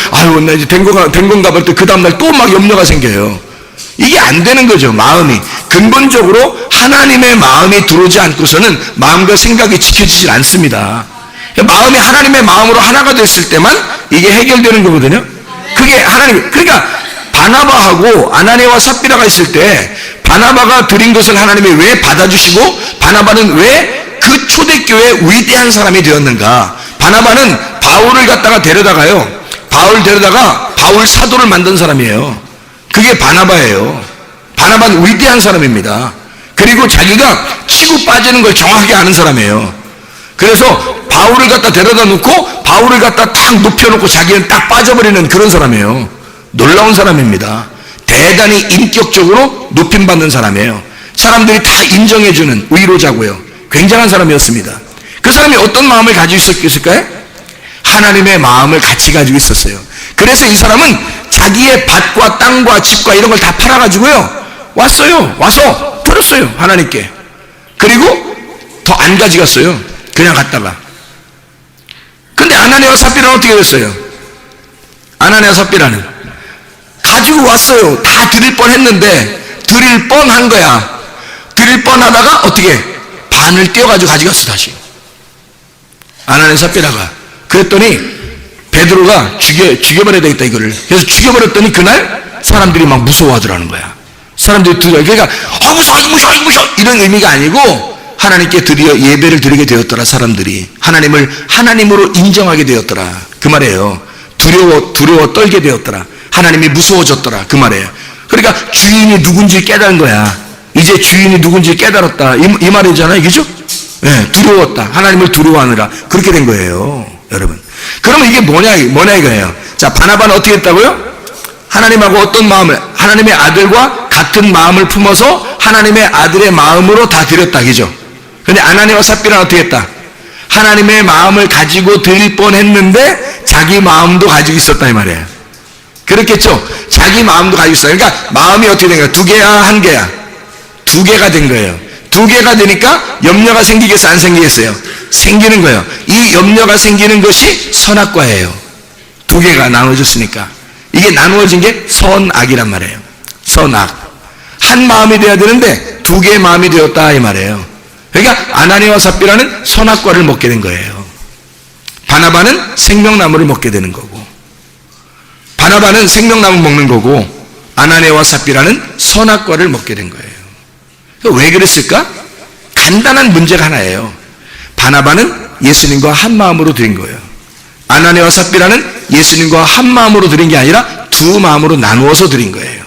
나 이제 된 건가 볼 때 그 다음날 또 막 염려가 생겨요. 이게 안 되는 거죠, 마음이. 근본적으로 하나님의 마음이 들어오지 않고서는 마음과 생각이 지켜지질 않습니다. 마음이 하나님의 마음으로 하나가 됐을 때만 이게 해결되는 거거든요. 그게 하나님. 그러니까 바나바하고 아나니아와 삽비라가 있을 때 바나바가 드린 것을 하나님이 왜 받아주시고, 바나바는 왜 그 초대교회의 위대한 사람이 되었는가? 바나바는 바울을 갖다가 데려다가요, 바울 사도를 만든 사람이에요. 그게 바나바예요. 바나바는 위대한 사람입니다. 그리고 자기가 치고 빠지는 걸 정확하게 아는 사람이에요. 그래서 바울을 갖다 데려다 놓고 바울을 갖다 딱 눕혀놓고 자기는 딱 빠져버리는 그런 사람이에요. 놀라운 사람입니다. 대단히 인격적으로 높임받는 사람이에요. 사람들이 다 인정해주는 위로자고요. 굉장한 사람이었습니다. 그 사람이 어떤 마음을 가지고 있었을까요? 하나님의 마음을 같이 가지고 있었어요. 그래서 이 사람은 자기의 밭과 땅과 집과 이런 걸 다 팔아가지고요, 와서 드렸어요, 하나님께. 그리고 더 안 가져갔어요. 그냥 갔다가. 근데 아나니아와 삽비라는 어떻게 됐어요? 아나니아와 삽비라는 가지고 왔어요. 다 드릴 뻔 했는데, 드릴 뻔한 거야. 드릴 뻔하다가 어떻게 반을 떼어가지고 가져갔어, 다시. 아나니아 삽비라가. 그랬더니 베드로가 죽여버려야 되겠다, 이거를. 그래서 죽여버렸더니 그날 사람들이 막 무서워하더라는 거야. 사람들이 그러니까 무서워 이런 의미가 아니고, 하나님께 드디어 예배를 드리게 되었더라. 사람들이 하나님을 하나님으로 인정하게 되었더라, 그 말이에요. 두려워 떨게 되었더라. 하나님이 무서워졌더라, 그 말이에요. 그러니까 주인이 누군지 깨달은 거야. 이제 주인이 누군지 깨달았다, 이 말이잖아요, 그죠? 네, 두려웠다. 하나님을 두려워하느라 그렇게 된 거예요, 여러분. 그러면 이게 뭐냐 이거예요. 자, 바나바는 어떻게 했다고요? 하나님하고 어떤 마음을, 하나님의 아들과 같은 마음을 품어서 하나님의 아들의 마음으로 다 드렸다, 그죠? 근데 아나니아와 삽비라는 어떻게 했다? 하나님의 마음을 가지고 드릴 뻔했는데 자기 마음도 가지고 있었다, 이 말이에요. 그렇겠죠? 자기 마음도 가지고 있어요. 그러니까 마음이 어떻게 된 거야? 두 개야, 한 개야? 두 개가 된 거예요. 두 개가 되니까 염려가 생기겠어요, 안 생기겠어요? 생기는 거예요. 이 염려가 생기는 것이 선악과예요. 두 개가 나눠졌으니까. 이게 나누어진 게 선악이란 말이에요. 선악. 한 마음이 돼야 되는데 두 개의 마음이 되었다, 이 말이에요. 그러니까 아나니아와 삽비라는 선악과를 먹게 된 거예요. 바나바는 생명나무를 먹게 되는 거고, 바나바는 생명나무 먹는 거고, 아나니아와 삽비라는 선악과를 먹게 된 거예요. 왜 그랬을까? 간단한 문제가 하나예요. 바나바는 예수님과 한 마음으로 드린 거예요. 아나니아와 삽비라는 예수님과 한 마음으로 드린 게 아니라 두 마음으로 나누어서 드린 거예요.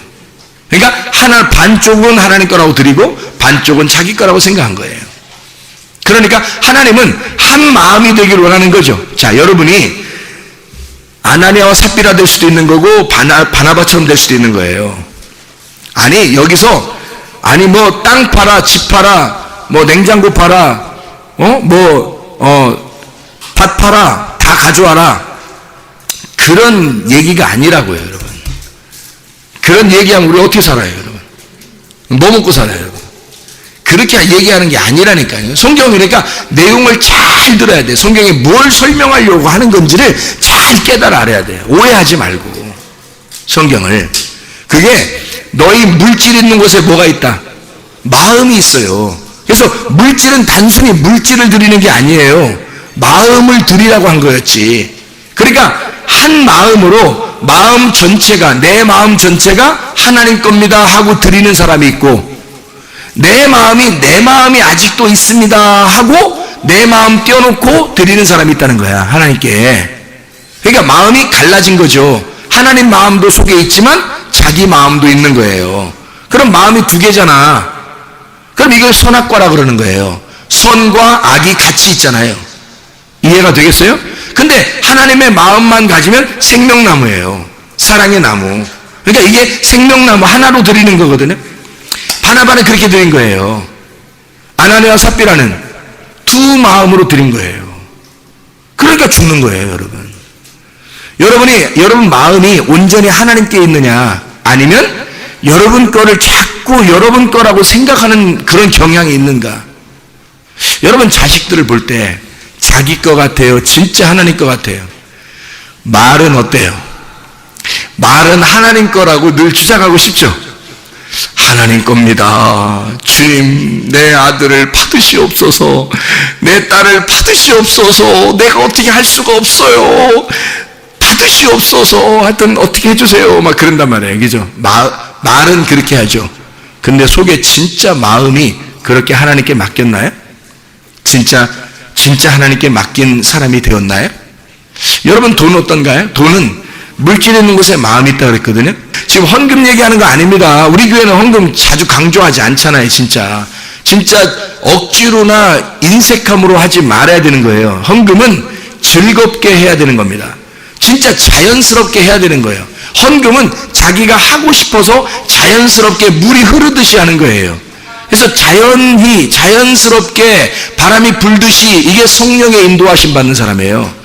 그러니까 반쪽은 하나님 거라고 드리고 반쪽은 자기 거라고 생각한 거예요. 그러니까 하나님은 한 마음이 되기를 원하는 거죠. 자, 여러분이 아나니아와 삽비라 될 수도 있는 거고 바나바처럼 될 수도 있는 거예요. 아니, 여기서 아니 뭐 땅 팔아, 집 팔아, 뭐 냉장고 팔아, 밭 팔아, 다 가져와라. 그런 얘기가 아니라고요, 여러분. 그런 얘기하면 우리 어떻게 살아요, 여러분? 뭐 먹고 살아요, 여러분? 그렇게 얘기하는 게 아니라니까요. 성경 그러니까 내용을 잘 들어야 돼. 성경에 뭘 설명하려고 하는 건지를 잘 깨달아 알아야 돼요. 오해하지 말고. 성경을. 그게 너희 물질 있는 곳에 뭐가 있다? 마음이 있어요. 그래서 물질은 단순히 물질을 드리는 게 아니에요. 마음을 드리라고 한 거였지. 그러니까 한 마음으로 마음 전체가, 내 마음 전체가 하나님 겁니다 하고 드리는 사람이 있고, 내 마음이 아직도 있습니다 하고 내 마음 떼어놓고 드리는 사람이 있다는 거야, 하나님께. 그러니까 마음이 갈라진 거죠. 하나님 마음도 속에 있지만 자기 마음도 있는 거예요. 그럼 마음이 두 개잖아. 그럼 이걸 선악과라 그러는 거예요. 선과 악이 같이 있잖아요. 이해가 되겠어요? 근데 하나님의 마음만 가지면 생명나무예요. 사랑의 나무. 그러니까 이게 생명나무 하나로 드리는 거거든요. 바나바는 그렇게 드린 거예요. 아나니아와 삽비라는 두 마음으로 드린 거예요. 그러니까 죽는 거예요, 여러분. 여러분 마음이 온전히 하나님께 있느냐, 아니면 여러분 거를 자꾸 여러분 거라고 생각하는 그런 경향이 있는가? 여러분 자식들을 볼 때 자기 거 같아요? 진짜 하나님 거 같아요? 말은 어때요? 말은 하나님 거라고 늘 주장하고 싶죠? 하나님 겁니다. 주님, 내 아들을 받으시옵소서. 내 딸을 받으시옵소서. 내가 어떻게 할 수가 없어요. 받으시옵소서. 하여튼 어떻게 해주세요. 막 그런단 말이에요. 그죠? 말은 그렇게 하죠. 근데 속에 진짜 마음이 그렇게 하나님께 맡겼나요? 진짜 하나님께 맡긴 사람이 되었나요? 여러분 돈 어떤가요? 돈은 물질 있는 곳에 마음이 있다 그랬거든요. 지금 헌금 얘기하는 거 아닙니다. 우리 교회는 헌금 자주 강조하지 않잖아요. 진짜 억지로나 인색함으로 하지 말아야 되는 거예요. 헌금은 즐겁게 해야 되는 겁니다. 진짜 자연스럽게 해야 되는 거예요. 헌금은 자기가 하고 싶어서 자연스럽게 물이 흐르듯이 하는 거예요. 그래서 자연스럽게 바람이 불듯이, 이게 성령의 인도하심 받는 사람이에요.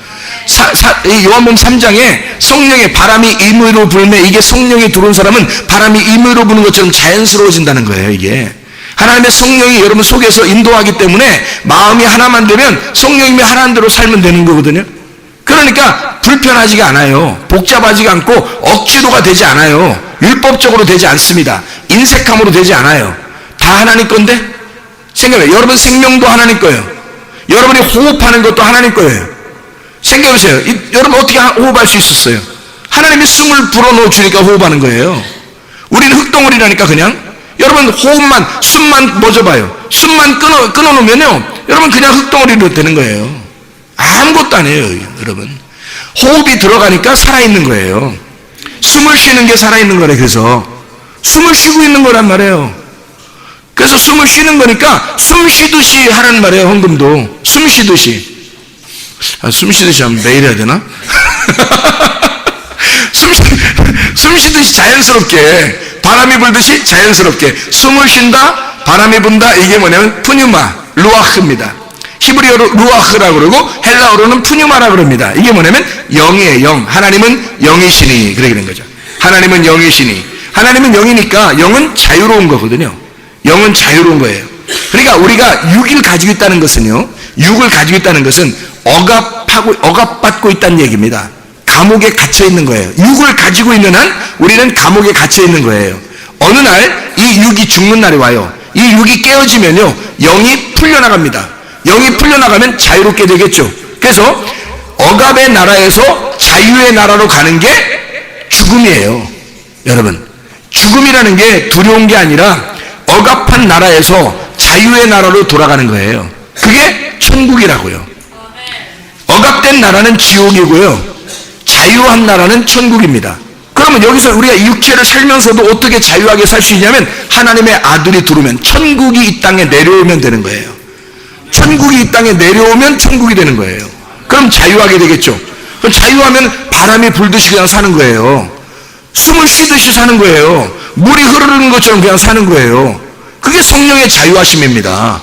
요한복음 3장에 성령의 바람이 임의로 불매, 이게 성령이 들어온 사람은 바람이 임의로 부는 것처럼 자연스러워진다는 거예요. 이게 하나님의 성령이 여러분 속에서 인도하기 때문에 마음이 하나만 되면 성령님이 하나는 대로 살면 되는 거거든요. 그러니까 불편하지가 않아요. 복잡하지가 않고 억지로가 되지 않아요. 율법적으로 되지 않습니다. 인색함으로 되지 않아요. 다 하나님 건데? 생각해요. 여러분 생명도 하나님 거예요. 여러분이 호흡하는 것도 하나님 거예요. 생각해보세요. 여러분 어떻게 호흡할 수 있었어요? 하나님이 숨을 불어넣어 주니까 호흡하는 거예요. 우리는 흙덩어리라니까. 그냥 여러분 숨만 멎어봐요. 숨만 끊어놓으면요, 여러분 그냥 흙덩어리로 되는 거예요. 아무것도 아니에요. 여러분 호흡이 들어가니까 살아있는 거예요. 숨을 쉬는 게 살아있는 거래. 그래서 숨을 쉬고 있는 거란 말이에요. 그래서 숨을 쉬는 거니까 숨 쉬듯이 하라는 말이에요. 헌금도 숨 쉬듯이. 숨 쉬듯이 하면 매일 해야 되나? 숨 쉬듯이 자연스럽게, 바람이 불듯이 자연스럽게 숨을 쉰다, 바람이 분다. 이게 뭐냐면 푸뉴마, 루아흐입니다. 히브리어로 루아흐라고 그러고 헬라어로는 푸뉴마라고 그럽니다. 이게 뭐냐면 영이에요. 영. 하나님은 영이시니, 그렇게 된 거죠. 하나님은 영이시니. 하나님은 영이니까 영은 자유로운 거거든요. 영은 자유로운 거예요. 그러니까 우리가 육을 가지고 있다는 것은요, 육을 가지고 있다는 것은 억압받고 있다는 얘기입니다. 감옥에 갇혀 있는 거예요. 육을 가지고 있는 한 우리는 감옥에 갇혀 있는 거예요. 어느 날 이 육이 죽는 날이 와요. 이 육이 깨어지면요, 영이 풀려나갑니다. 영이 풀려나가면 자유롭게 되겠죠. 그래서 억압의 나라에서 자유의 나라로 가는 게 죽음이에요. 여러분, 죽음이라는 게 두려운 게 아니라 억압한 나라에서 자유의 나라로 돌아가는 거예요. 그게 천국이라고요. 억압된 나라는 지옥이고요, 자유한 나라는 천국입니다. 그러면 여기서 우리가 육체를 살면서도 어떻게 자유하게 살 수 있냐면, 하나님의 아들이 들어오면, 천국이 이 땅에 내려오면 되는 거예요. 천국이 이 땅에 내려오면 천국이 되는 거예요. 그럼 자유하게 되겠죠. 그럼 자유하면 바람이 불듯이 그냥 사는 거예요. 숨을 쉬듯이 사는 거예요. 물이 흐르는 것처럼 그냥 사는 거예요. 그게 성령의 자유하심입니다.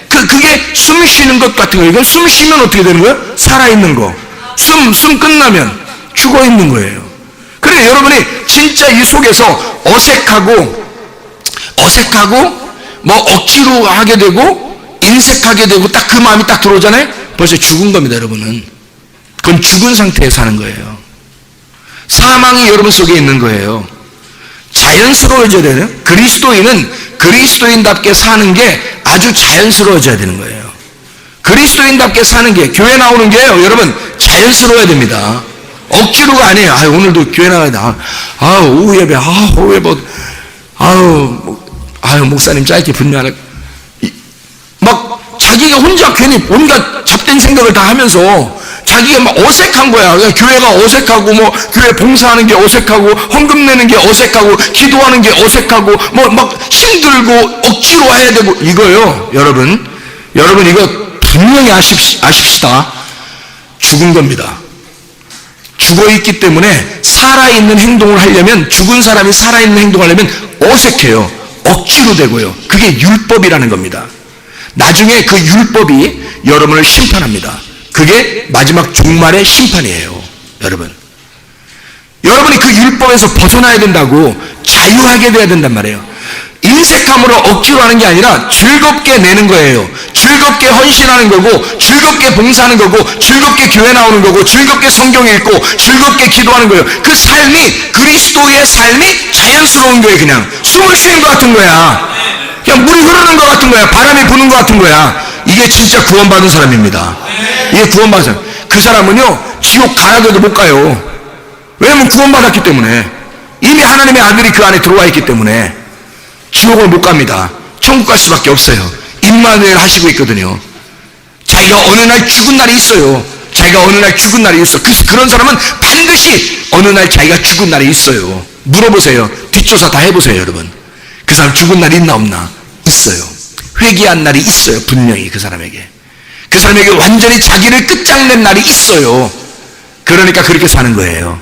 그게 숨 쉬는 것 같은 거예요. 이건 숨 쉬면 어떻게 되는 거예요? 살아있는 거. 숨 끝나면 죽어있는 거예요. 그러니까 여러분이 진짜 이 속에서 어색하고 뭐 억지로 하게 되고 인색하게 되고 딱 그 마음이 딱 들어오잖아요. 벌써 죽은 겁니다. 여러분은 그건 죽은 상태에 사는 거예요. 사망이 여러분 속에 있는 거예요. 자연스러워져야 되는, 그리스도인은 그리스도인답게 사는 게 아주 자연스러워져야 되는 거예요. 그리스도인답게 사는 게, 교회 나오는 게요, 여러분 자연스러워야 됩니다. 억지로가 아니에요. 오늘도 교회 나가야 돼. 오후 예배, 오후 예배, 목사님 짧게 분명하게 막 자기가 혼자 괜히 온갖 잡된 생각을 다 하면서 자기가 막 어색한 거야. 교회가 어색하고, 뭐 교회 봉사하는 게 어색하고, 헌금 내는 게 어색하고, 기도하는 게 어색하고, 뭐 막 힘들고 억지로 해야 되고, 이거요. 여러분 이거 분명히 아십시다. 죽은 겁니다. 죽어있기 때문에 살아있는 행동을 하려면, 죽은 사람이 살아있는 행동을 하려면 어색해요. 억지로 되고요. 그게 율법이라는 겁니다. 나중에 그 율법이 여러분을 심판합니다. 그게 마지막 종말의 심판이에요. 여러분이 그 율법에서 벗어나야 된다고, 자유하게 돼야 된단 말이에요. 인색함으로 억지로 하는 게 아니라 즐겁게 내는 거예요. 즐겁게 헌신하는 거고, 즐겁게 봉사하는 거고, 즐겁게 교회 나오는 거고, 즐겁게 성경 읽고, 즐겁게 기도하는 거예요. 그 삶이, 그리스도의 삶이 자연스러운 거예요. 그냥 숨을 쉬는 것 같은 거야. 그냥 물이 흐르는 것 같은 거야. 바람이 부는 것 같은 거야. 이게 진짜 구원받은 사람입니다. 이게 구원받은 사람. 그 사람은요, 지옥 가라도 못 가요. 왜냐면 구원받았기 때문에. 이미 하나님의 아들이 그 안에 들어와 있기 때문에 지옥을 못 갑니다. 천국 갈 수밖에 없어요. 임마누엘 하시고 있거든요. 자기가 어느 날 죽은 날이 있어요. 자기가 어느 날 죽은 날이 있어. 그런 사람은 반드시 어느 날 자기가 죽은 날이 있어요. 물어보세요. 뒷조사 다 해보세요, 여러분. 그 사람 죽은 날이 있나 없나? 있어요. 회개한 날이 있어요. 분명히 그 사람에게 완전히 자기를 끝장낸 날이 있어요. 그러니까 그렇게 사는 거예요.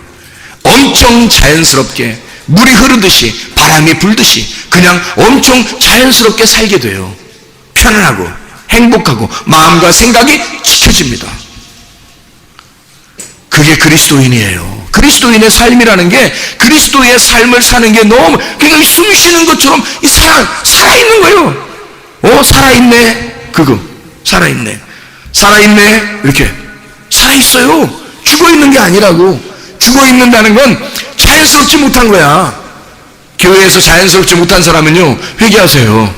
엄청 자연스럽게 물이 흐르듯이, 바람이 불듯이 그냥 엄청 자연스럽게 살게 돼요. 편안하고 행복하고 마음과 생각이 지켜집니다. 그게 그리스도인이에요. 그리스도인의 삶이라는 게, 그리스도의 삶을 사는 게 너무, 그러니까 숨 쉬는 것처럼 살아있는 거예요. 살아있네. 살아있네. 이렇게. 살아있어요. 죽어있는 게 아니라고. 죽어있는다는 건 자연스럽지 못한 거야. 교회에서 자연스럽지 못한 사람은요, 회개하세요.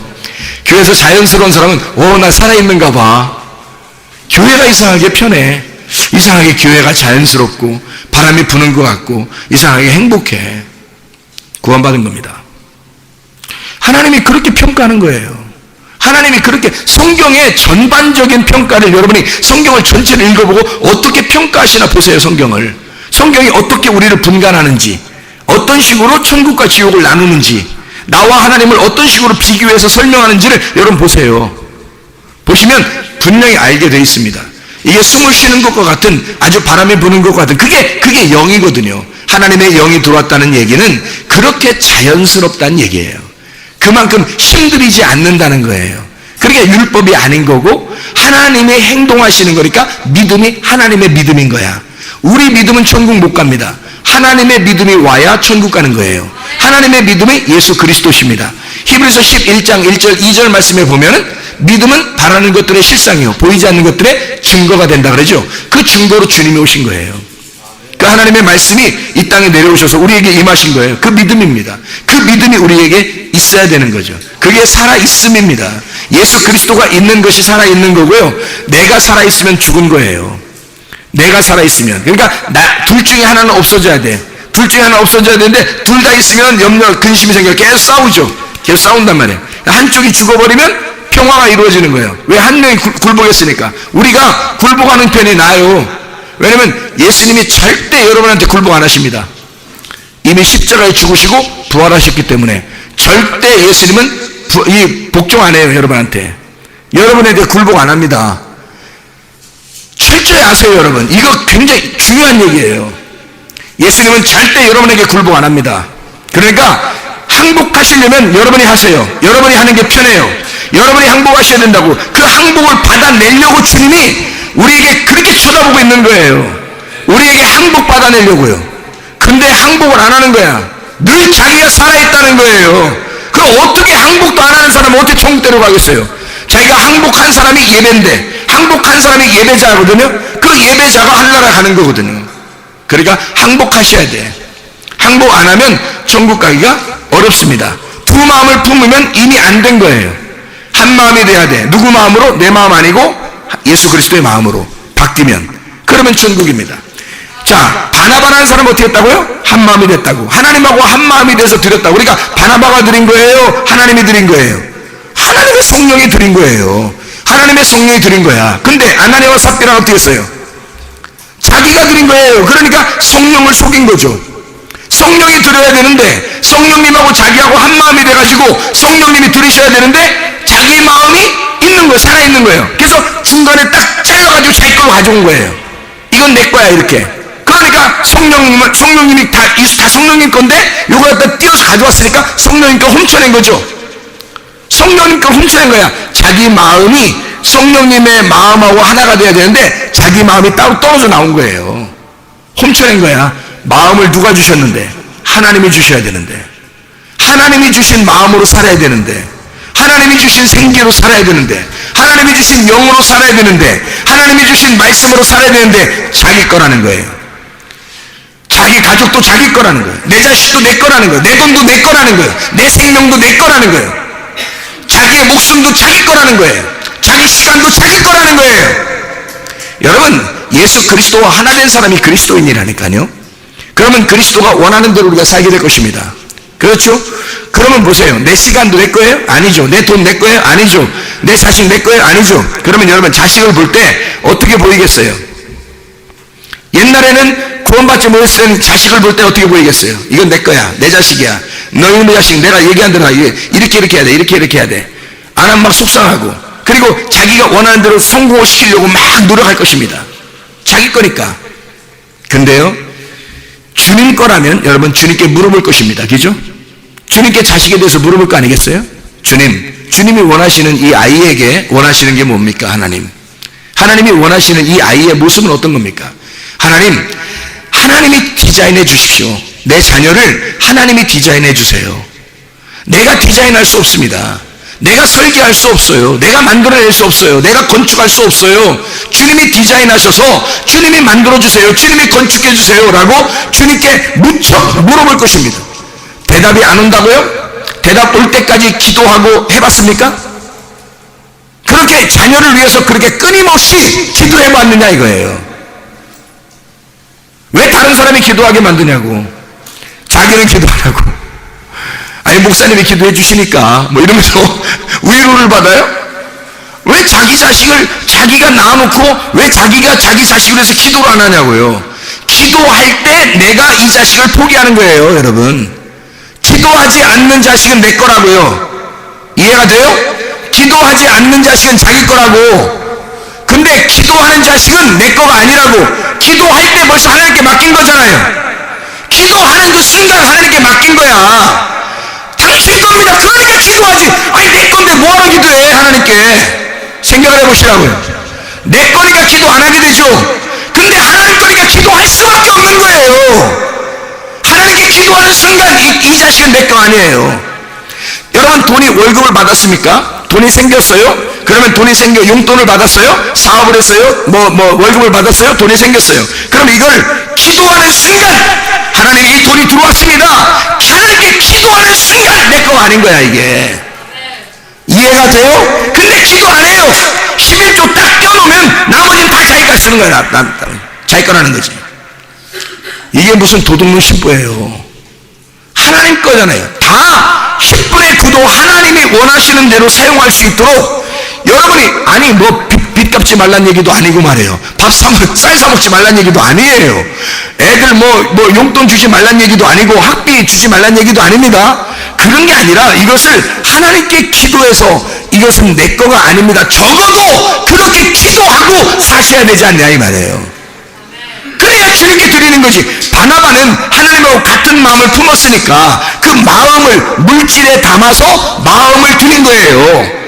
교회에서 자연스러운 사람은, 나 살아있는가 봐. 교회가 이상하게 편해. 이상하게 교회가 자연스럽고, 바람이 부는 것 같고, 이상하게 행복해. 구원받은 겁니다. 하나님이 그렇게 평가하는 거예요. 하나님이 그렇게 성경의 전반적인 평가를, 여러분이 성경을 전체를 읽어보고 어떻게 평가하시나 보세요. 성경이 어떻게 우리를 분간하는지, 어떤 식으로 천국과 지옥을 나누는지, 나와 하나님을 어떤 식으로 비교해서 설명하는지를 여러분 보세요. 보시면 분명히 알게 되어 있습니다. 이게 숨을 쉬는 것과 같은, 아주 바람이 부는 것과 같은, 그게 영이거든요. 하나님의 영이 들어왔다는 얘기는 그렇게 자연스럽다는 얘기예요. 그만큼 힘들이지 않는다는 거예요. 그러니까 율법이 아닌 거고, 하나님의 행동하시는 거니까 믿음이 하나님의 믿음인 거야. 우리 믿음은 천국 못 갑니다. 하나님의 믿음이 와야 천국 가는 거예요. 하나님의 믿음이 예수 그리스도십니다. 히브리서 11장 1절 2절 말씀에 보면은, 믿음은 바라는 것들의 실상이요, 보이지 않는 것들의 증거가 된다 그러죠. 그 증거로 주님이 오신 거예요. 그 하나님의 말씀이 이 땅에 내려오셔서 우리에게 임하신 거예요. 그 믿음입니다. 그 믿음이 우리에게 있어야 되는 거죠. 그게 살아있음입니다. 예수 그리스도가 있는 것이 살아있는 거고요. 내가 살아있으면 죽은 거예요. 내가 살아있으면. 그러니까 둘 중에 하나는 없어져야 돼. 둘 중에 하나 없어져야 되는데, 둘 다 있으면 염려, 근심이 생겨. 계속 싸우죠. 계속 싸운단 말이에요. 한쪽이 죽어버리면 평화가 이루어지는 거예요. 왜? 한 명이 굴복했으니까. 우리가 굴복하는 편이 나아요. 왜냐면 예수님이 절대 여러분한테 굴복 안 하십니다. 이미 십자가에 죽으시고 부활하셨기 때문에 절대 예수님은 복종 안 해요. 여러분한테. 여러분에게 굴복 안 합니다. 철저히 아세요, 여러분. 이거 굉장히 중요한 얘기예요. 예수님은 절대 여러분에게 굴복 안 합니다. 그러니까 항복하시려면 여러분이 하세요. 여러분이 하는 게 편해요. 여러분이 항복하셔야 된다고. 그 항복을 받아내려고 주님이 우리에게 그렇게 쳐다보고 있는 거예요. 우리에게 항복 받아내려고요. 근데 항복을 안 하는 거야. 늘 자기가 살아있다는 거예요. 그럼 어떻게 항복도 안 하는 사람은 어떻게 천국 데려가겠어요? 자기가 항복한 사람이 예배인데, 항복한 사람이 예배자거든요. 그 예배자가 하늘나라 가는 거거든요. 그러니까 항복하셔야 돼. 항복 안 하면 천국 가기가 어렵습니다. 두 마음을 품으면 이미 안 된 거예요. 한 마음이 돼야 돼. 누구 마음으로? 내 마음 아니고 예수 그리스도의 마음으로 바뀌면, 그러면 천국입니다. 자, 바나바라는 사람은 어떻게 했다고요? 한 마음이 됐다고. 하나님하고 한 마음이 돼서 드렸다고. 그러니까 바나바가 드린 거예요? 하나님이 드린 거예요? 하나님의 성령이 드린 거예요. 하나님의 성령이 드린 거야. 근데 아나니아와 삽비라는 어떻게 했어요? 자기가 드린 거예요. 그러니까 성령을 속인 거죠. 성령이 드려야 되는데 성령님하고 자기하고 한 마음이 돼가지고 성령님이 들으셔야 되는데 자기 마음이 있는 거예요. 살아있는 거예요. 그래서 중간에 딱 잘라가지고 자기 걸 가져온 거예요. 이건 내 거야 이렇게. 그러니까 성령님이 다 성령님 건데 요거 갖다 띄어서 가져왔으니까 성령님께 훔쳐낸 거죠. 성령님께 훔쳐낸 거야. 자기 마음이 성령님의 마음하고 하나가 돼야 되는데 자기 마음이 따로 떨어져 나온 거예요. 훔쳐낸 거야. 마음을 누가 주셨는데? 하나님이 주셔야 되는데, 하나님이 주신 마음으로 살아야 되는데, 하나님이 주신 생기로 살아야 되는데, 하나님이 주신 영으로 살아야 되는데, 하나님이 주신 말씀으로 살아야 되는데 자기 거라는 거예요. 자기 가족도 자기 거라는 거예요. 내 자식도 내 거라는 거예요. 내 돈도 내 거라는 거예요. 내 생명도 내 거라는 거예요. 자기의 목숨도 자기 거라는 거예요. 자기 시간도 자기 거라는 거예요. 여러분, 예수 그리스도와 하나 된 사람이 그리스도인이라니까요. 그러면 그리스도가 원하는 대로 우리가 살게 될 것입니다. 그렇죠? 그러면 보세요. 내 시간도 내 거예요? 아니죠. 내 돈 내 거예요? 아니죠. 내 자식 내 거예요? 아니죠. 그러면 여러분, 자식을 볼 때 어떻게 보이겠어요? 옛날에는 구원받지 못했을 때는 자식을 볼 때 어떻게 보이겠어요? 이건 내 거야. 내 자식이야. 너희 내 자식 내가 얘기한 대로 이렇게 해야 돼. 이렇게 해야 돼. 안 하면 막 속상하고, 그리고 자기가 원하는 대로 성공을 시키려고 막 노력할 것입니다. 자기 거니까. 근데요, 주님 거라면 여러분 주님께 물어볼 것입니다. 그죠? 주님께 자식에 대해서 물어볼 거 아니겠어요? 주님이 원하시는 이 아이에게 원하시는 게 뭡니까? 하나님이 원하시는 이 아이의 모습은 어떤 겁니까? 하나님이 디자인해 주십시오. 내 자녀를 하나님이 디자인해 주세요. 내가 디자인할 수 없습니다. 내가 설계할 수 없어요. 내가 만들어낼 수 없어요. 내가 건축할 수 없어요. 주님이 디자인하셔서 주님이 만들어주세요. 주님이 건축해주세요. 라고 주님께 무척 물어볼 것입니다. 대답이 안 온다고요? 대답 올 때까지 기도하고 해봤습니까? 그렇게 자녀를 위해서 그렇게 끊임없이 기도해봤느냐 이거예요. 왜 다른 사람이 기도하게 만드냐고. 자기는 기도 안 하고. 아니, 목사님이 기도해 주시니까 뭐 이러면서 위로를 받아요? 왜 자기 자식을 자기가 낳아놓고 왜 자기가 자기 자식을 위해서 기도를 안 하냐고요. 기도할 때 내가 이 자식을 포기하는 거예요. 여러분, 기도하지 않는 자식은 내 거라고요. 이해가 돼요? 기도하지 않는 자식은 자기 거라고. 근데 기도하는 자식은 내 거가 아니라고. 기도할 때 벌써 하나님께 맡긴 거잖아요. 기도하는 그 순간 하나님께 맡긴 거야. 당신 겁니다. 그러니까 기도하지. 아니, 내 건데 뭐하러 기도해 하나님께. 생각을 해보시라고요. 내 거니까 기도 안 하게 되죠. 근데 하나님 거니까 기도할 수밖에 없는 거예요. 하나님께 기도하는 순간 이 자식은 내 거 아니에요. 여러분, 돈이 월급을 받았습니까? 돈이 생겼어요? 그러면 돈이 생겨 용돈을 받았어요? 사업을 했어요? 월급을 받았어요? 돈이 생겼어요. 그럼 이걸 기도하는 순간 하나님, 이 돈이 들어왔습니다. 하나님께 기도하는 순간 내 거 아닌 거야 이게. 이해가 돼요? 근데 기도 안 해요. 11조 딱 껴놓으면 나머지는 다 자기 거 쓰는 거야. 자기 거라는 거지. 이게 무슨 도둑놈 신부예요. 하나님 거잖아요. 다 10분의 9도 하나님이 원하시는 대로 사용할 수 있도록 여러분이, 아니 빚 갚지 말란 얘기도 아니고 말이에요. 쌀 사 먹지 말란 얘기도 아니에요. 애들 용돈 주지 말란 얘기도 아니고 학비 주지 말란 얘기도 아닙니다. 그런 게 아니라 이것을 하나님께 기도해서 이것은 내 거가 아닙니다. 적어도 그렇게 기도하고 사셔야 되지 않냐 이 말이에요. 그래야 주님께 드리는 거지. 바나바는 하나님하고 같은 마음을 품었으니까 그 마음을 물질에 담아서 마음을 드린 거예요.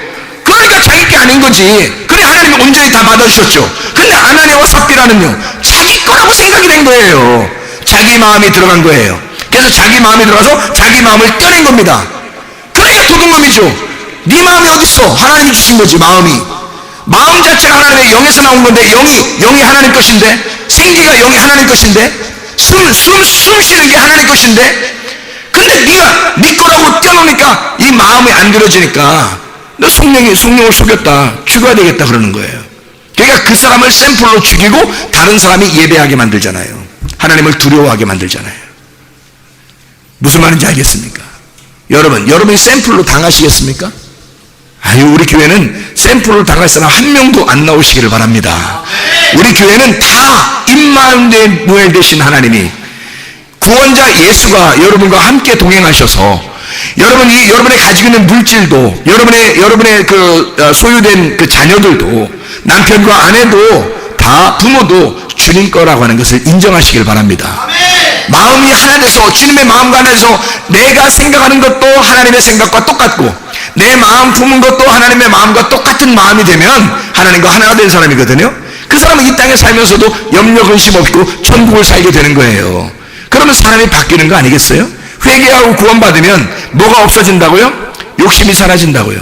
그러니까 자기 게 아닌 거지. 그래 하나님이 온전히 다 받아주셨죠. 근데 아나니아와 삽비라는요, 자기 거라고 생각이 된 거예요. 자기 마음이 들어간 거예요. 그래서 자기 마음이 들어가서 자기 마음을 떼낸 겁니다. 그러니까 도둑놈이죠. 네 마음이 어딨어? 하나님이 주신 거지. 마음 자체가 하나님의 영에서 나온 건데, 영이 하나님 것인데, 생기가 영이 하나님 것인데, 숨 쉬는 게 하나님 것인데, 근데 네가 네 거라고 떼어놓으니까 이 마음이 안 들어지니까 너 성령을 속였다, 죽어야 되겠다 그러는 거예요. 그러니까 그 사람을 샘플로 죽이고 다른 사람이 예배하게 만들잖아요. 하나님을 두려워하게 만들잖아요. 무슨 말인지 알겠습니까? 여러분이 샘플로 당하시겠습니까? 아유, 우리 교회는 샘플을 당할 사람 한 명도 안 나오시기를 바랍니다. 우리 교회는 다 임마누엘 되신 하나님이, 구원자 예수가 여러분과 함께 동행하셔서 여러분의 가지고 있는 물질도, 여러분의 소유된 그 자녀들도, 남편과 아내도 다 부모도 주님 거라고 하는 것을 인정하시길 바랍니다. 마음이 하나 돼서, 주님의 마음과 하나 돼서 내가 생각하는 것도 하나님의 생각과 똑같고, 내 마음 품은 것도 하나님의 마음과 똑같은 마음이 되면 하나님과 하나가 된 사람이거든요. 그 사람은 이 땅에 살면서도 염려 근심 없고 천국을 살게 되는 거예요. 그러면 사람이 바뀌는 거 아니겠어요? 회개하고 구원받으면 뭐가 없어진다고요? 욕심이 사라진다고요.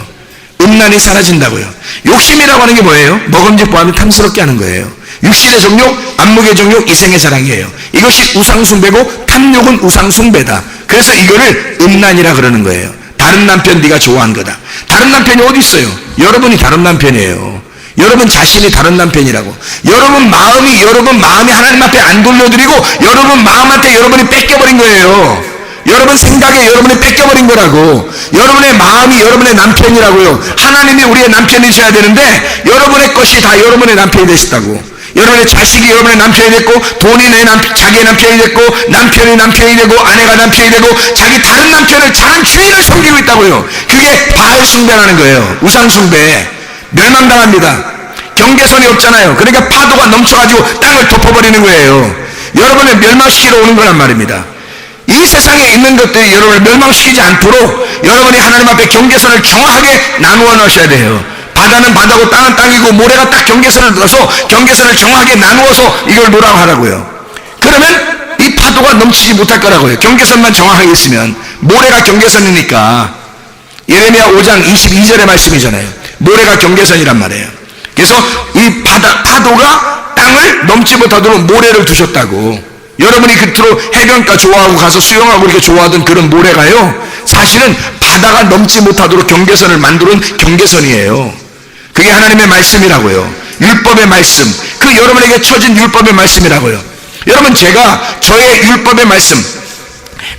음란이 사라진다고요. 욕심이라고 하는 게 뭐예요? 먹음직 보함이 탐스럽게 하는 거예요. 육신의 정욕, 안목의 정욕, 이생의 자랑이에요. 이것이 우상숭배고, 탐욕은 우상숭배다. 그래서 이거를 음란이라 그러는 거예요. 다른 남편 네가 좋아한 거다. 다른 남편이 어디 있어요? 여러분이 다른 남편이에요. 여러분 자신이 다른 남편이라고. 여러분 마음이 하나님 앞에 안 돌려드리고 여러분 마음한테 여러분이 뺏겨버린 거예요. 여러분 생각에 여러분이 뺏겨버린 거라고. 여러분의 마음이 여러분의 남편이라고요. 하나님이 우리의 남편이셔야 되는데 여러분의 것이 다 여러분의 남편이 되셨다고. 여러분의 자식이 여러분의 남편이 됐고, 돈이 자기의 남편이 됐고, 남편이 남편이 되고, 아내가 남편이 되고, 자기 다른 남편을 다른 주인을 섬기고 있다고요. 그게 바알 숭배라는 거예요. 우상 숭배. 멸망당합니다. 경계선이 없잖아요. 그러니까 파도가 넘쳐가지고 땅을 덮어버리는 거예요. 여러분을 멸망시키러 오는 거란 말입니다. 이 세상에 있는 것들이 여러분을 멸망시키지 않도록 여러분이 하나님 앞에 경계선을 정확하게 나누어 놓으셔야 돼요. 바다는 바다고 땅은 땅이고, 모래가 딱 경계선을 넣어서 경계선을 정확하게 나누어서 이걸 놓으라고 하라고요. 그러면 이 파도가 넘치지 못할 거라고요. 경계선만 정확하게 있으면. 모래가 경계선이니까. 예레미야 5장 22절의 말씀이잖아요. 모래가 경계선이란 말이에요. 그래서 이 파도가 땅을 넘지 못하도록 모래를 두셨다고. 여러분이 그토록 해변가 좋아하고 가서 수영하고 이렇게 좋아하던 그런 모래가요, 사실은 바다가 넘지 못하도록 경계선을 만드는 경계선이에요. 그게 하나님의 말씀이라고요. 율법의 말씀. 그 여러분에게 쳐진 율법의 말씀이라고요. 여러분, 제가 저의 율법의 말씀,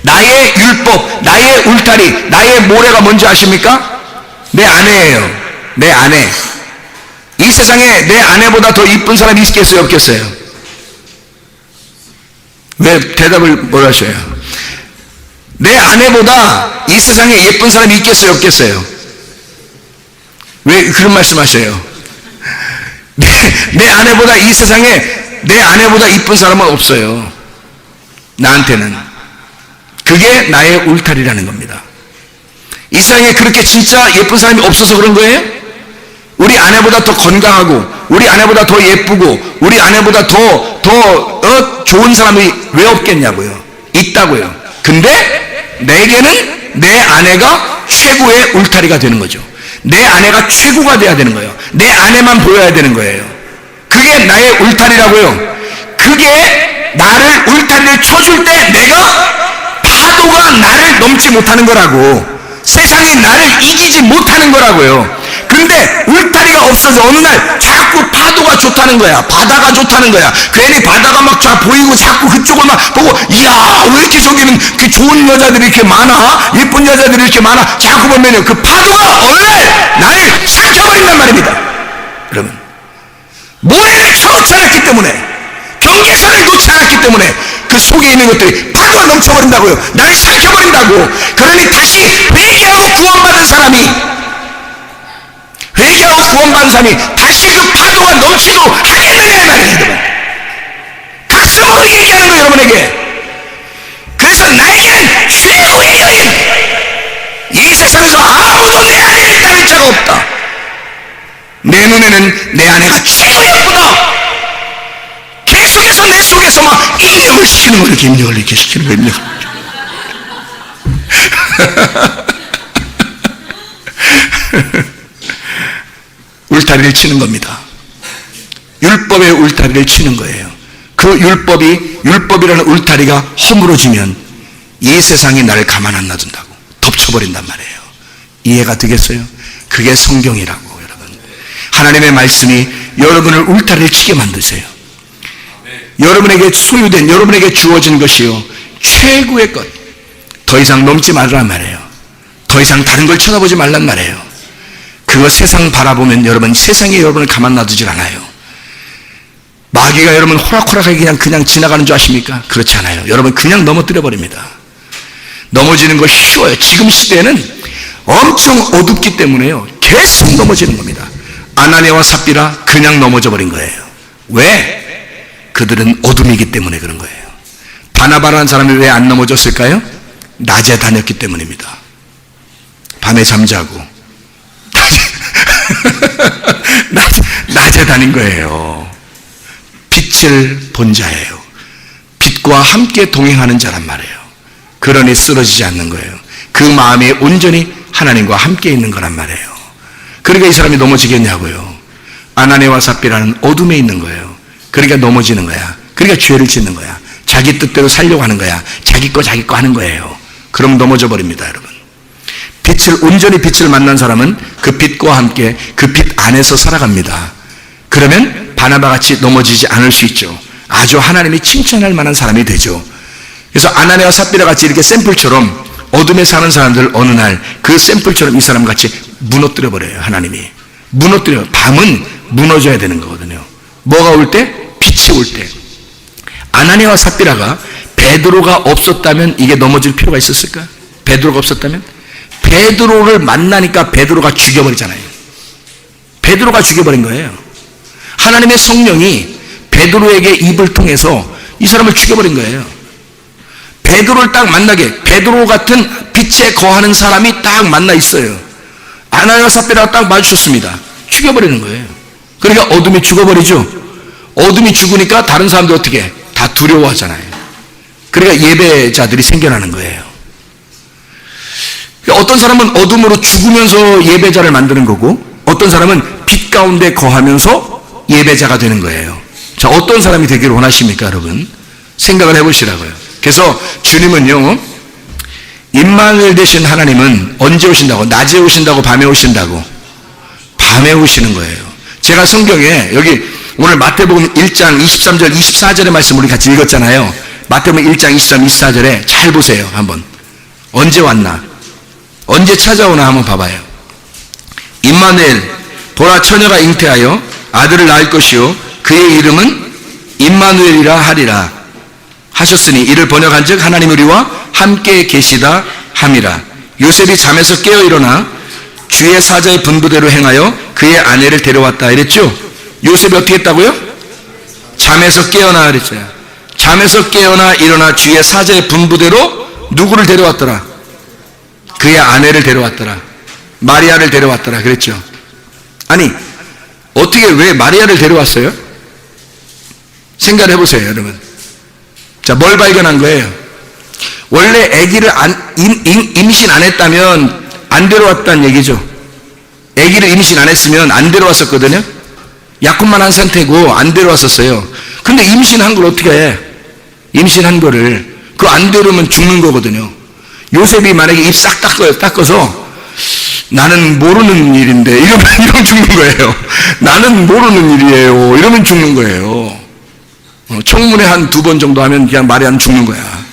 나의 율법, 나의 울타리, 나의 모래가 뭔지 아십니까? 내 아내예요. 내 아내. 이 세상에 내 아내보다 더 이쁜 사람이 있겠어요, 없겠어요? 왜 대답을 뭘 하셔요? 내 아내보다 이 세상에 예쁜 사람이 있겠어요, 없겠어요? 왜 그런 말씀 하셔요? 내 아내보다 이 세상에 내 아내보다 이쁜 사람은 없어요. 나한테는. 그게 나의 울타리라는 겁니다. 이 세상에 그렇게 진짜 예쁜 사람이 없어서 그런 거예요? 우리 아내보다 더 건강하고, 우리 아내보다 더 예쁘고, 우리 아내보다 더 좋은 사람이 왜 없겠냐고요. 있다고요. 근데 내게는 내 아내가 최고의 울타리가 되는 거죠. 내 아내가 최고가 돼야 되는 거예요. 내 아내만 보여야 되는 거예요. 그게 나의 울타리라고요. 그게 나를 울타리를 쳐줄 때 내가 파도가 나를 넘지 못하는 거라고. 세상이 나를 이기지 못하는 거라고요. 근데 울타리가 없어서 어느 날 자꾸 파도가 좋다는 거야. 바다가 좋다는 거야. 괜히 바다가 막 쫙 보이고 자꾸 그쪽을 막 보고, 이야, 왜 이렇게 저기는 그 좋은 여자들이 이렇게 많아? 예쁜 여자들이 이렇게 많아? 자꾸 보면요, 그 파도가 어느 날 나를 삼켜버린단 말입니다. 여러분, 모래를 쳐놓지 않았기 때문에, 경계선을 놓지 않았기 때문에 그 속에 있는 것들이 파도가 넘쳐버린다고요. 나를 삼켜버린다고. 그러니 다시 회개하고 구원받은 사람이 다시 그 파도가 넘치도록 하겠느냐 이 말이에요. 여러분, 가슴으로 얘기하는 거예요. 여러분에게 내 눈에는 내 아내가 최고 예쁘다. 계속해서 내 속에서 막 입력을 시키는 거예요. 입력을 이렇게 시키는 거예요. 울타리를 치는 겁니다. 율법의 울타리를 치는 거예요. 그 율법이라는 울타리가 허물어지면 이 세상이 나를 가만 안 놔둔다고 덮쳐버린단 말이에요. 이해가 되겠어요? 그게 성경이라고. 여러분, 하나님의 말씀이 여러분을 울타리를 치게 만드세요. 여러분에게 소유된, 여러분에게 주어진 것이요 최고의 것, 더 이상 넘지 말란 말이에요. 더 이상 다른 걸 쳐다보지 말란 말이에요. 그거 세상 바라보면 여러분, 세상이 여러분을 가만 놔두질 않아요. 마귀가 여러분 호락호락하게 그냥 지나가는 줄 아십니까? 그렇지 않아요. 여러분 그냥 넘어뜨려 버립니다. 넘어지는 거 쉬워요. 지금 시대에는 엄청 어둡기 때문에요, 계속 넘어지는 겁니다. 아나니아와 삽비라 그냥 넘어져 버린 거예요. 왜? 그들은 어둠이기 때문에 그런 거예요. 바나바라는 사람이 왜 안 넘어졌을까요? 낮에 다녔기 때문입니다. 밤에 잠자고 낮에 다닌 거예요. 빛을 본 자예요. 빛과 함께 동행하는 자란 말이에요. 그러니 쓰러지지 않는 거예요. 그 마음이 온전히 하나님과 함께 있는 거란 말이에요. 그러니까 이 사람이 넘어지겠냐고요. 아나니아와 삽비라는 어둠에 있는 거예요. 그러니까 넘어지는 거야. 그러니까 죄를 짓는 거야. 자기 뜻대로 살려고 하는 거야. 자기 거 하는 거예요. 그럼 넘어져 버립니다, 여러분. 온전히 빛을 만난 사람은 그 빛과 함께 그 빛 안에서 살아갑니다. 그러면 바나바 같이 넘어지지 않을 수 있죠. 아주 하나님이 칭찬할 만한 사람이 되죠. 그래서 아나니아와 삽비라 같이 이렇게 샘플처럼 어둠에 사는 사람들 어느 날 그 샘플처럼 이 사람 같이 무너뜨려 버려요. 하나님이 무너뜨려요. 밤은 무너져야 되는 거거든요. 뭐가 올 때? 빛이 올 때. 아나니아와 삽비라가 베드로가 없었다면 이게 넘어질 필요가 있었을까? 베드로가 없었다면? 베드로를 만나니까 베드로가 죽여버리잖아요. 베드로가 죽여버린 거예요. 하나님의 성령이 베드로에게 입을 통해서 이 사람을 죽여버린 거예요. 베드로를 딱 만나게, 베드로 같은 빛에 거하는 사람이 딱 만나 있어요. 아나니아와 삽비라가 딱 마주쳤습니다. 죽여버리는 거예요. 그러니까 어둠이 죽어버리죠. 어둠이 죽으니까 다른 사람들 어떻게 해? 다 두려워하잖아요. 그러니까 예배자들이 생겨나는 거예요. 어떤 사람은 어둠으로 죽으면서 예배자를 만드는 거고, 어떤 사람은 빛 가운데 거하면서 예배자가 되는 거예요. 자, 어떤 사람이 되기를 원하십니까, 여러분? 생각을 해보시라고요. 그래서 주님은요, 임마누엘 되신 하나님은 언제 오신다고? 낮에 오신다고? 밤에 오신다고? 밤에 오시는 거예요. 제가 성경에 여기 오늘 마태복음 1장 23절 24절의 말씀 우리 같이 읽었잖아요. 마태복음 1장 23, 24절에 잘 보세요. 한번 언제 왔나, 언제 찾아오나 한번 봐봐요. 임마누엘, 보라 처녀가 잉태하여 아들을 낳을 것이요 그의 이름은 임마누엘이라 하리라 하셨으니 이를 번역한즉 하나님 우리와 함께 계시다 함이라. 요셉이 잠에서 깨어 일어나 주의 사자의 분부대로 행하여 그의 아내를 데려왔다 이랬죠. 요셉이 어떻게 했다고요? 잠에서 깨어나 그랬죠. 잠에서 깨어나 일어나 주의 사자의 분부대로 누구를 데려왔더라? 그의 아내를 데려왔더라. 마리아를 데려왔더라 그랬죠. 아니 어떻게 왜 마리아를 데려왔어요? 생각을 해보세요, 여러분. 자, 뭘 발견한 거예요? 원래 아기를 임신 안 했다면 안 데려왔다는 얘기죠. 아기를 임신 안 했으면 안 데려왔었거든요. 약혼만 한 상태고 안 데려왔었어요. 근데 임신한 걸 어떻게 해? 임신한 거를 그거 안 데려오면 죽는 거거든요. 요셉이 만약에 입 싹 닦아서 나는 모르는 일인데 이러면 죽는 거예요. 나는 모르는 일이에요 이러면 죽는 거예요. 청문회 한 2번 정도 하면 그냥 마리아는 죽는 거야.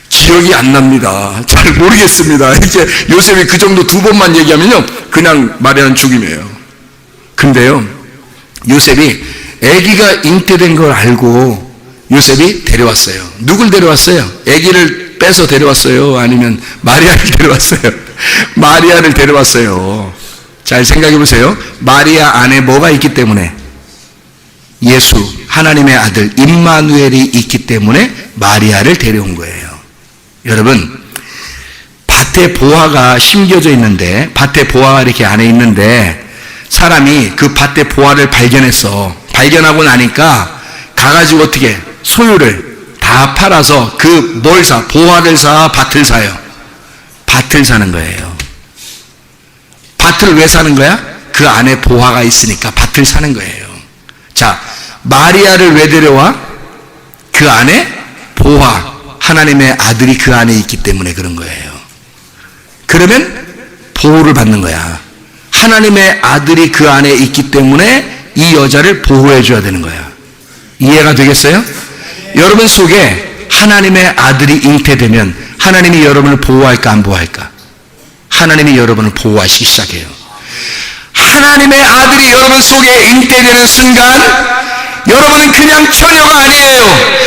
기억이 안 납니다. 잘 모르겠습니다. 이제 요셉이 그 정도 2번만 얘기하면요 그냥 마리아는 죽임이에요. 근데요 요셉이 아기가 잉태된 걸 알고 요셉이 데려왔어요. 누굴 데려왔어요? 아기를 빼서 데려왔어요? 아니면 마리아를 데려왔어요? 마리아를 데려왔어요. 잘 생각해 보세요. 마리아 안에 뭐가 있기 때문에? 예수, 하나님의 아들 임마누엘이 있기 때문에 마리아를 데려온 거예요. 여러분, 밭에 보화가 심겨져 있는데, 밭에 보화가 이렇게 안에 있는데 사람이 그 밭의 보화를 발견했어. 발견하고 나니까 가가지고 어떻게 소유를 다 팔아서 그 뭘 사? 보화를 사? 밭을 사요? 밭을 사는 거예요. 밭을 왜 사는 거야? 그 안에 보화가 있으니까 밭을 사는 거예요. 자, 마리아를 왜 데려와? 그 안에 보화, 하나님의 아들이 그 안에 있기 때문에 그런 거예요. 그러면 보호를 받는 거야. 하나님의 아들이 그 안에 있기 때문에 이 여자를 보호해 줘야 되는 거야. 이해가 되겠어요? 여러분 속에 하나님의 아들이 잉태되면 하나님이 여러분을 보호할까 안 보호할까? 하나님이 여러분을 보호하시기 시작해요. 하나님의 아들이 여러분 속에 잉태되는 순간 여러분은 그냥 처녀가 아니에요.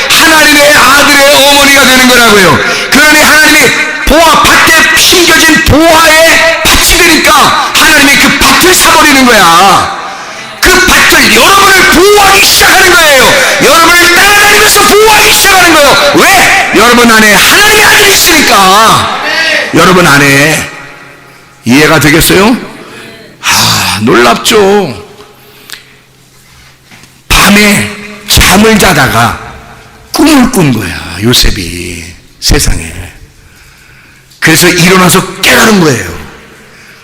하나님의 아들의 어머니가 되는 거라고요. 그러니 하나님이 보화, 밭에 심겨진 보화의 밭이 되니까 하나님이 그 밭을 사버리는 거야. 그 밭을 여러분을 보호하기 시작하는 거예요. 여러분을 따라다니면서 보호하기 시작하는 거예요. 왜? 여러분 안에 하나님의 아들이 있으니까. 여러분 안에. 이해가 되겠어요? 놀랍죠. 밤에 잠을 자다가 꿈을 꾼 거야, 요셉이. 세상에. 그래서 일어나서 깨달은 거예요.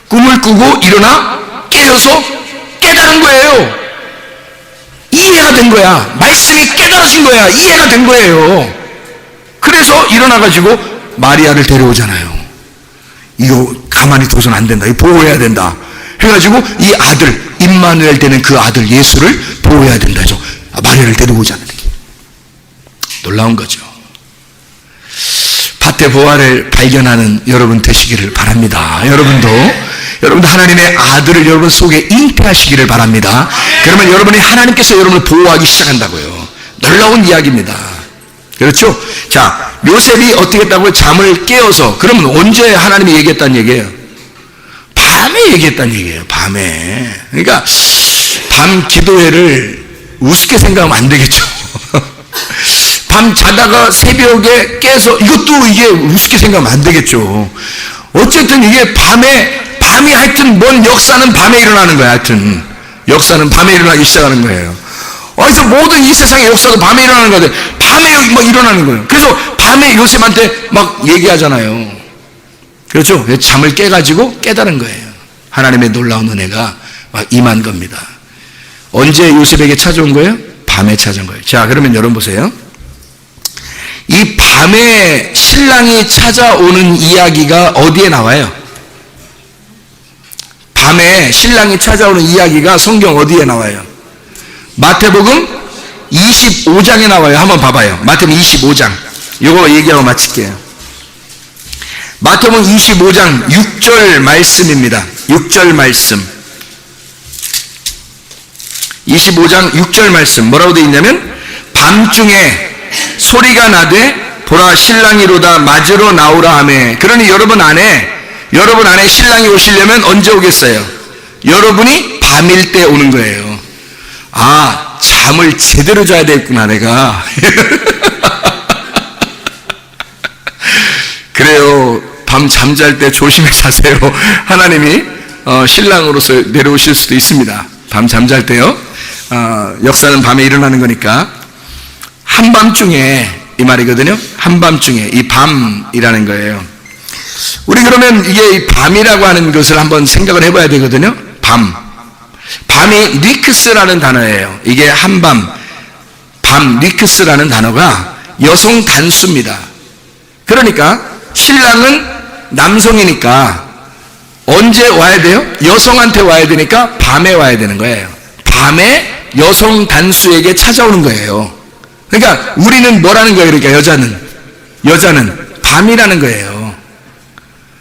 꿈을 꾸고 일어나 깨어서 깨달은 거예요. 이해가 된 거야. 말씀이 깨달아진 거야. 이해가 된 거예요. 그래서 일어나가지고 마리아를 데려오잖아요. 이거 가만히 둬서는 안 된다. 이거 보호해야 된다. 해가지고 이 아들, 임마누엘 되는 그 아들 예수를 보호해야 된다 해서 마리아를 데려오잖아요. 놀라운 거죠. 밭의 보화를 발견하는 여러분 되시기를 바랍니다. 여러분도 하나님의 아들을 여러분 속에 잉태하시기를 바랍니다. 그러면 여러분이 하나님께서 여러분을 보호하기 시작한다고요. 놀라운 이야기입니다. 그렇죠? 자, 요셉이 어떻게 했다고요? 잠을 깨어서. 그러면 언제 하나님이 얘기했다는 얘기예요? 밤에 얘기했다는 얘기예요. 밤에. 그러니까 밤 기도회를 우습게 생각하면 안 되겠죠. 밤 자다가 새벽에 깨서 이것도 이게 우습게 생각하면 안 되겠죠. 어쨌든 이게 밤이 하여튼 뭔 역사는 밤에 일어나는 거야. 하여튼 역사는 밤에 일어나기 시작하는 거예요. 그래서 모든 이 세상의 역사도 밤에 일어나는 거예요. 밤에 막 일어나는 거예요. 그래서 밤에 요셉한테 막 얘기하잖아요. 그렇죠? 잠을 깨가지고 깨달은 거예요. 하나님의 놀라운 은혜가 막 임한 겁니다. 언제 요셉에게 찾아온 거예요? 밤에 찾아온 거예요. 자, 그러면 여러분 보세요. 이 밤에 신랑이 찾아오는 이야기가 어디에 나와요? 밤에 신랑이 찾아오는 이야기가 성경 어디에 나와요? 마태복음 25장에 나와요. 한번 봐봐요. 마태복음 25장. 이거 얘기하고 마칠게요. 마태복음 25장 6절 말씀입니다. 6절 말씀. 25장 6절 말씀. 뭐라고 되어 있냐면, 밤중에 소리가 나되 보라 신랑이로다 맞으러 나오라 하매. 그러니 여러분 안에 신랑이 오시려면 언제 오겠어요? 여러분이 밤일 때 오는 거예요. 아, 잠을 제대로 자야 되겠구나 내가. 그래요. 밤 잠잘 때 조심히 자세요. 하나님이 신랑으로서 내려오실 수도 있습니다. 밤 잠잘 때요. 역사는 밤에 일어나는 거니까. 한밤중에 이 말이거든요. 한밤중에 이 밤이라는 거예요. 우리 그러면 이게 이 밤이라고 하는 것을 한번 생각을 해봐야 되거든요. 밤이 니크스라는 단어예요. 이게 한밤, 밤, 니크스라는 단어가 여성 단수입니다. 그러니까 신랑은 남성이니까 언제 와야 돼요? 여성한테 와야 되니까 밤에 와야 되는 거예요. 밤에 여성 단수에게 찾아오는 거예요. 그러니까 우리는 뭐라는 거예요? 그러니까 여자는 밤이라는 거예요.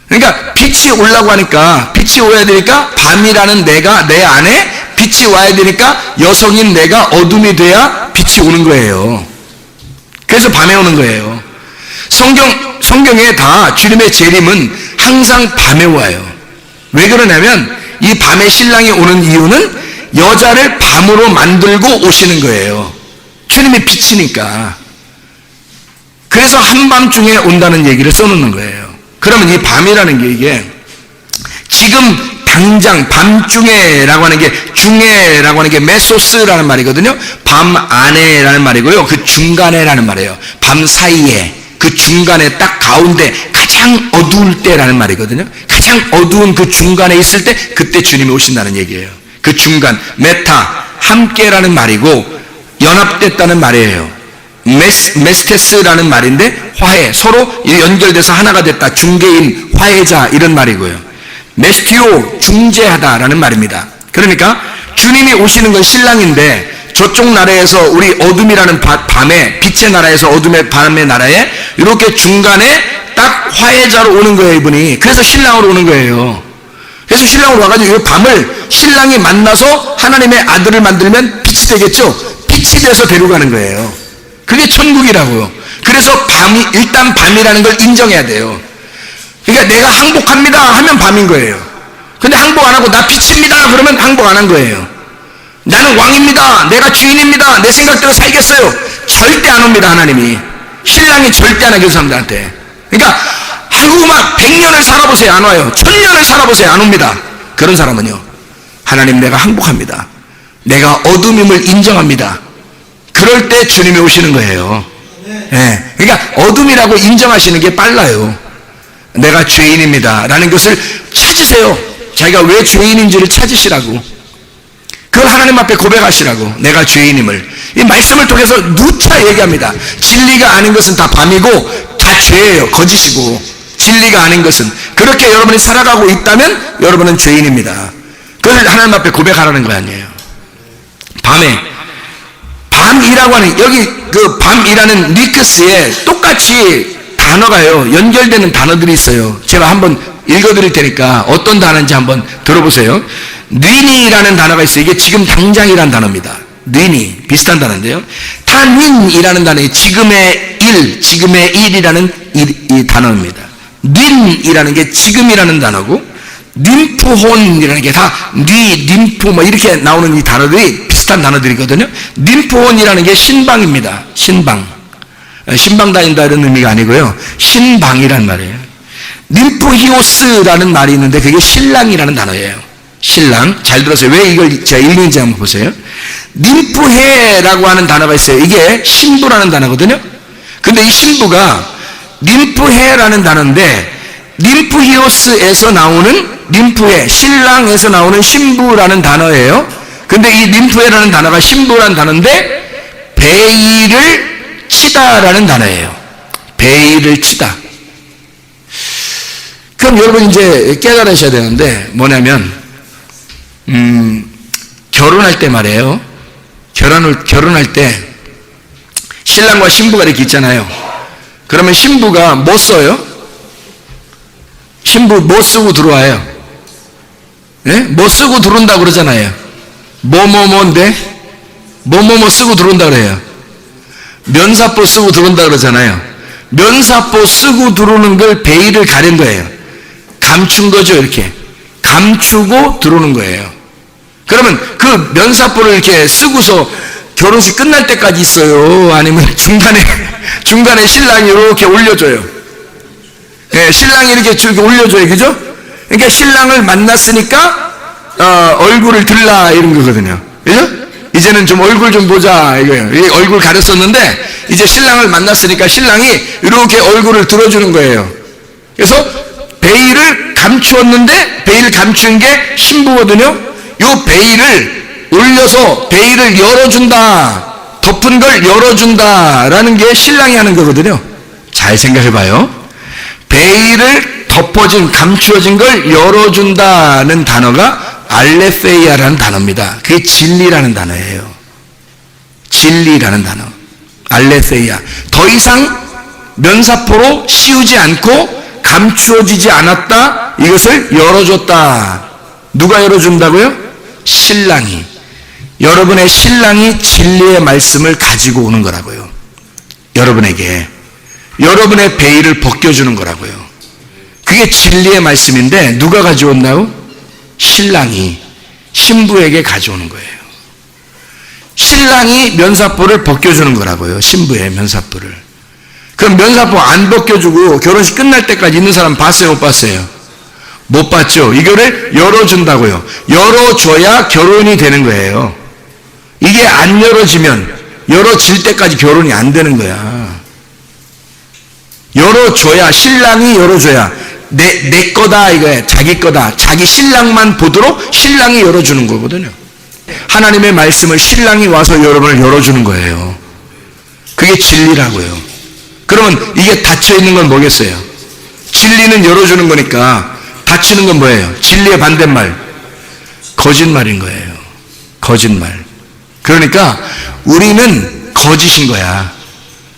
그러니까 빛이 오려고 하니까, 빛이 오야 되니까 밤이라는 내가 내 안에 빛이 와야 되니까 여성인 내가 어둠이 돼야 빛이 오는 거예요. 그래서 밤에 오는 거예요. 성경에 다 주님의 재림은 항상 밤에 와요. 왜 그러냐면 이 밤에 신랑이 오는 이유는 여자를 밤으로 만들고 오시는 거예요. 주님의 빛이니까. 그래서 한밤중에 온다는 얘기를 써놓는 거예요. 그러면 이 밤이라는 게 이게 지금 당장 밤중에라고 하는 게 중에라고 하는 게 메소스라는 말이거든요. 밤 안에라는 말이고요. 그 중간에라는 말이에요. 밤 사이에 그 중간에 딱 가운데 가장 어두울 때라는 말이거든요. 가장 어두운 그 중간에 있을 때 그때 주님이 오신다는 얘기예요. 그 중간 메타 함께라는 말이고 연합됐다는 말이에요. 메스테스라는 말인데 화해 서로 연결돼서 하나가 됐다. 중개인 화해자 이런 말이고요. 메스티오 중재하다라는 말입니다. 그러니까 주님이 오시는 건 신랑인데 저쪽 나라에서 우리 어둠이라는 밤에 빛의 나라에서 어둠의 밤의 나라에 이렇게 중간에 딱 화해자로 오는 거예요. 이분이. 그래서 신랑으로 오는 거예요. 그래서 신랑으로 와가지고 이 밤을 신랑이 만나서 하나님의 아들을 만들면 빛이 되겠죠. 빛이 돼서 데려가는 거예요. 그게 천국이라고요. 그래서 일단 밤이라는 걸 인정해야 돼요. 그러니까 내가 항복합니다 하면 밤인 거예요. 근데 항복 안 하고 나 빛입니다 그러면 항복 안 한 거예요. 나는 왕입니다. 내가 주인입니다. 내 생각대로 살겠어요. 절대 안 옵니다. 하나님이. 신랑이 절대 안 하게 사람들한테. 그러니까 아이고 막 100년을 살아보세요. 안 와요. 1000년을 살아보세요. 안 옵니다. 그런 사람은요. 하나님 내가 항복합니다. 내가 어둠임을 인정합니다. 그럴 때 주님이 오시는 거예요. 네. 그러니까 어둠이라고 인정하시는 게 빨라요. 내가 죄인입니다 라는 것을 찾으세요. 자기가 왜 죄인인지를 찾으시라고. 그걸 하나님 앞에 고백하시라고. 내가 죄인임을. 이 말씀을 통해서 누차 얘기합니다. 진리가 아닌 것은 다 밤이고 다 죄예요. 거짓이고. 진리가 아닌 것은. 그렇게 여러분이 살아가고 있다면 여러분은 죄인입니다. 그걸 하나님 앞에 고백하라는 거 아니에요. 밤에 밤이라고 하는 여기 그 밤이라는 니크스에 똑같이 단어가요. 연결되는 단어들이 있어요. 제가 한번 읽어드릴 테니까 어떤 단어인지 한번 들어보세요. 뉘니라는 단어가 있어요. 이게 지금 당장이라는 단어입니다. 뉘니 비슷한 단어인데요. 타닌이라는 단어에 지금의 일, 지금의 일이라는 이 단어입니다. 닌이라는 게 지금이라는 단어고 님프혼이라는 게 다 님프 뭐 이렇게 나오는 이 단어들이 비슷한 단어들이거든요. 님프혼이라는 게 신방입니다. 신방. 신방 다닌다 이런 의미가 아니고요. 신방이란 말이에요. 님프히오스라는 말이 있는데 그게 신랑이라는 단어예요. 신랑. 잘 들어서요. 왜 이걸 제가 읽는지 한번 보세요. 님프해라고 하는 단어가 있어요. 이게 신부라는 단어거든요. 근데 이 신부가 님프해라는 단어인데 님프히오스에서 나오는 님프해, 신랑에서 나오는 신부라는 단어예요. 근데 이 님프해라는 단어가 신부라는 단어인데 베일을 치다라는 단어예요. 베일을 치다. 그럼 여러분 이제 깨달으셔야 되는데 뭐냐면 결혼할 때 말이에요. 결혼할 때 신랑과 신부가 이렇게 있잖아요. 그러면 신부가 뭐 써요? 신부 뭐 쓰고 들어와요? 네? 뭐 쓰고 들어온다 그러잖아요. 뭐인데? 뭐 쓰고 들어온다 그래요. 면사포 쓰고 들어온다 그러잖아요. 면사포 쓰고 들어오는 걸 베일을 가린 거예요. 감춘 거죠. 이렇게 감추고 들어오는 거예요. 그러면 그 면사포를 이렇게 쓰고서 결혼식 끝날 때까지 있어요? 아니면 중간에 신랑이 이렇게 올려줘요? 네, 신랑이 이렇게 올려줘요. 그죠? 그러니까 신랑을 만났으니까 얼굴을 들라 이런 거거든요. 그죠? 이제는 좀 얼굴 좀 보자 이거예요. 얼굴 가렸었는데 이제 신랑을 만났으니까 신랑이 이렇게 얼굴을 들어주는 거예요. 그래서 베일을 감추었는데 베일을 감춘 게 신부거든요. 이 베일을 올려서 베일을 열어준다, 덮은 걸 열어준다라는 게 신랑이 하는 거거든요. 잘 생각해봐요. 베일을 덮어진, 감추어진 걸 열어준다는 단어가 알레페이아라는 단어입니다. 그게 진리라는 단어예요. 진리라는 단어. 알레페이아. 더 이상 면사포로 씌우지 않고 감추어지지 않았다. 이것을 열어줬다. 누가 열어준다고요? 신랑이. 여러분의 신랑이 진리의 말씀을 가지고 오는 거라고요. 여러분에게. 여러분의 베일을 벗겨주는 거라고요. 그게 진리의 말씀인데 누가 가져온다고? 신랑이 신부에게 가져오는 거예요. 신랑이 면사포를 벗겨주는 거라고요. 신부의 면사포를. 그럼 면사포 안 벗겨주고 결혼식 끝날 때까지 있는 사람 봤어요? 못 봤어요? 못 받죠. 이거를 열어준다고요. 열어줘야 결혼이 되는 거예요. 이게 안 열어지면 열어질 때까지 결혼이 안 되는 거야. 열어줘야, 신랑이 열어줘야 내 거다 이거야. 자기 거다. 자기 신랑만 보도록 신랑이 열어주는 거거든요. 하나님의 말씀을 신랑이 와서 여러분을 열어주는 거예요. 그게 진리라고요. 그러면 이게 닫혀있는 건 뭐겠어요? 진리는 열어주는 거니까 닫히는 건 뭐예요? 진리의 반대말, 거짓말인 거예요. 거짓말. 그러니까 우리는 거짓인 거야.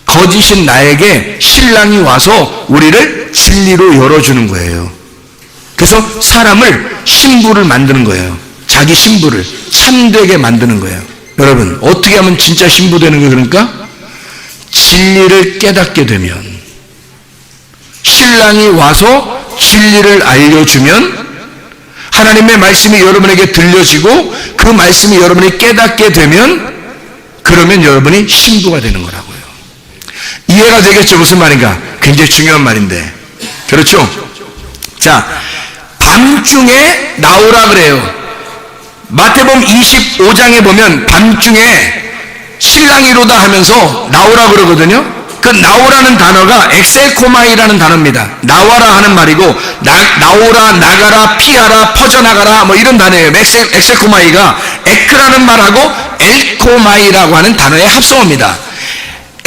거짓인 나에게 신랑이 와서 우리를 진리로 열어주는 거예요. 그래서 사람을 신부를 만드는 거예요. 자기 신부를 참되게 만드는 거예요. 여러분, 어떻게 하면 진짜 신부 되는 거예요? 그러니까 진리를 깨닫게 되면, 신랑이 와서 진리를 알려주면, 하나님의 말씀이 여러분에게 들려지고 그 말씀이 여러분이 깨닫게 되면, 그러면 여러분이 신부가 되는 거라고요. 이해가 되겠죠? 무슨 말인가? 굉장히 중요한 말인데. 그렇죠? 자, 밤중에 나오라 그래요. 마태복음 25장에 보면 밤중에 신랑이로다 하면서 나오라 그러거든요. 그 나오라는 단어가 엑셀코마이라는 단어입니다. 나와라 하는 말이고, 나오라, 나가라, 피하라, 퍼져나가라 뭐 이런 단어예요. 엑셀코마이가 에크라는 말하고 엘코마이라고 하는 단어의 합성어입니다.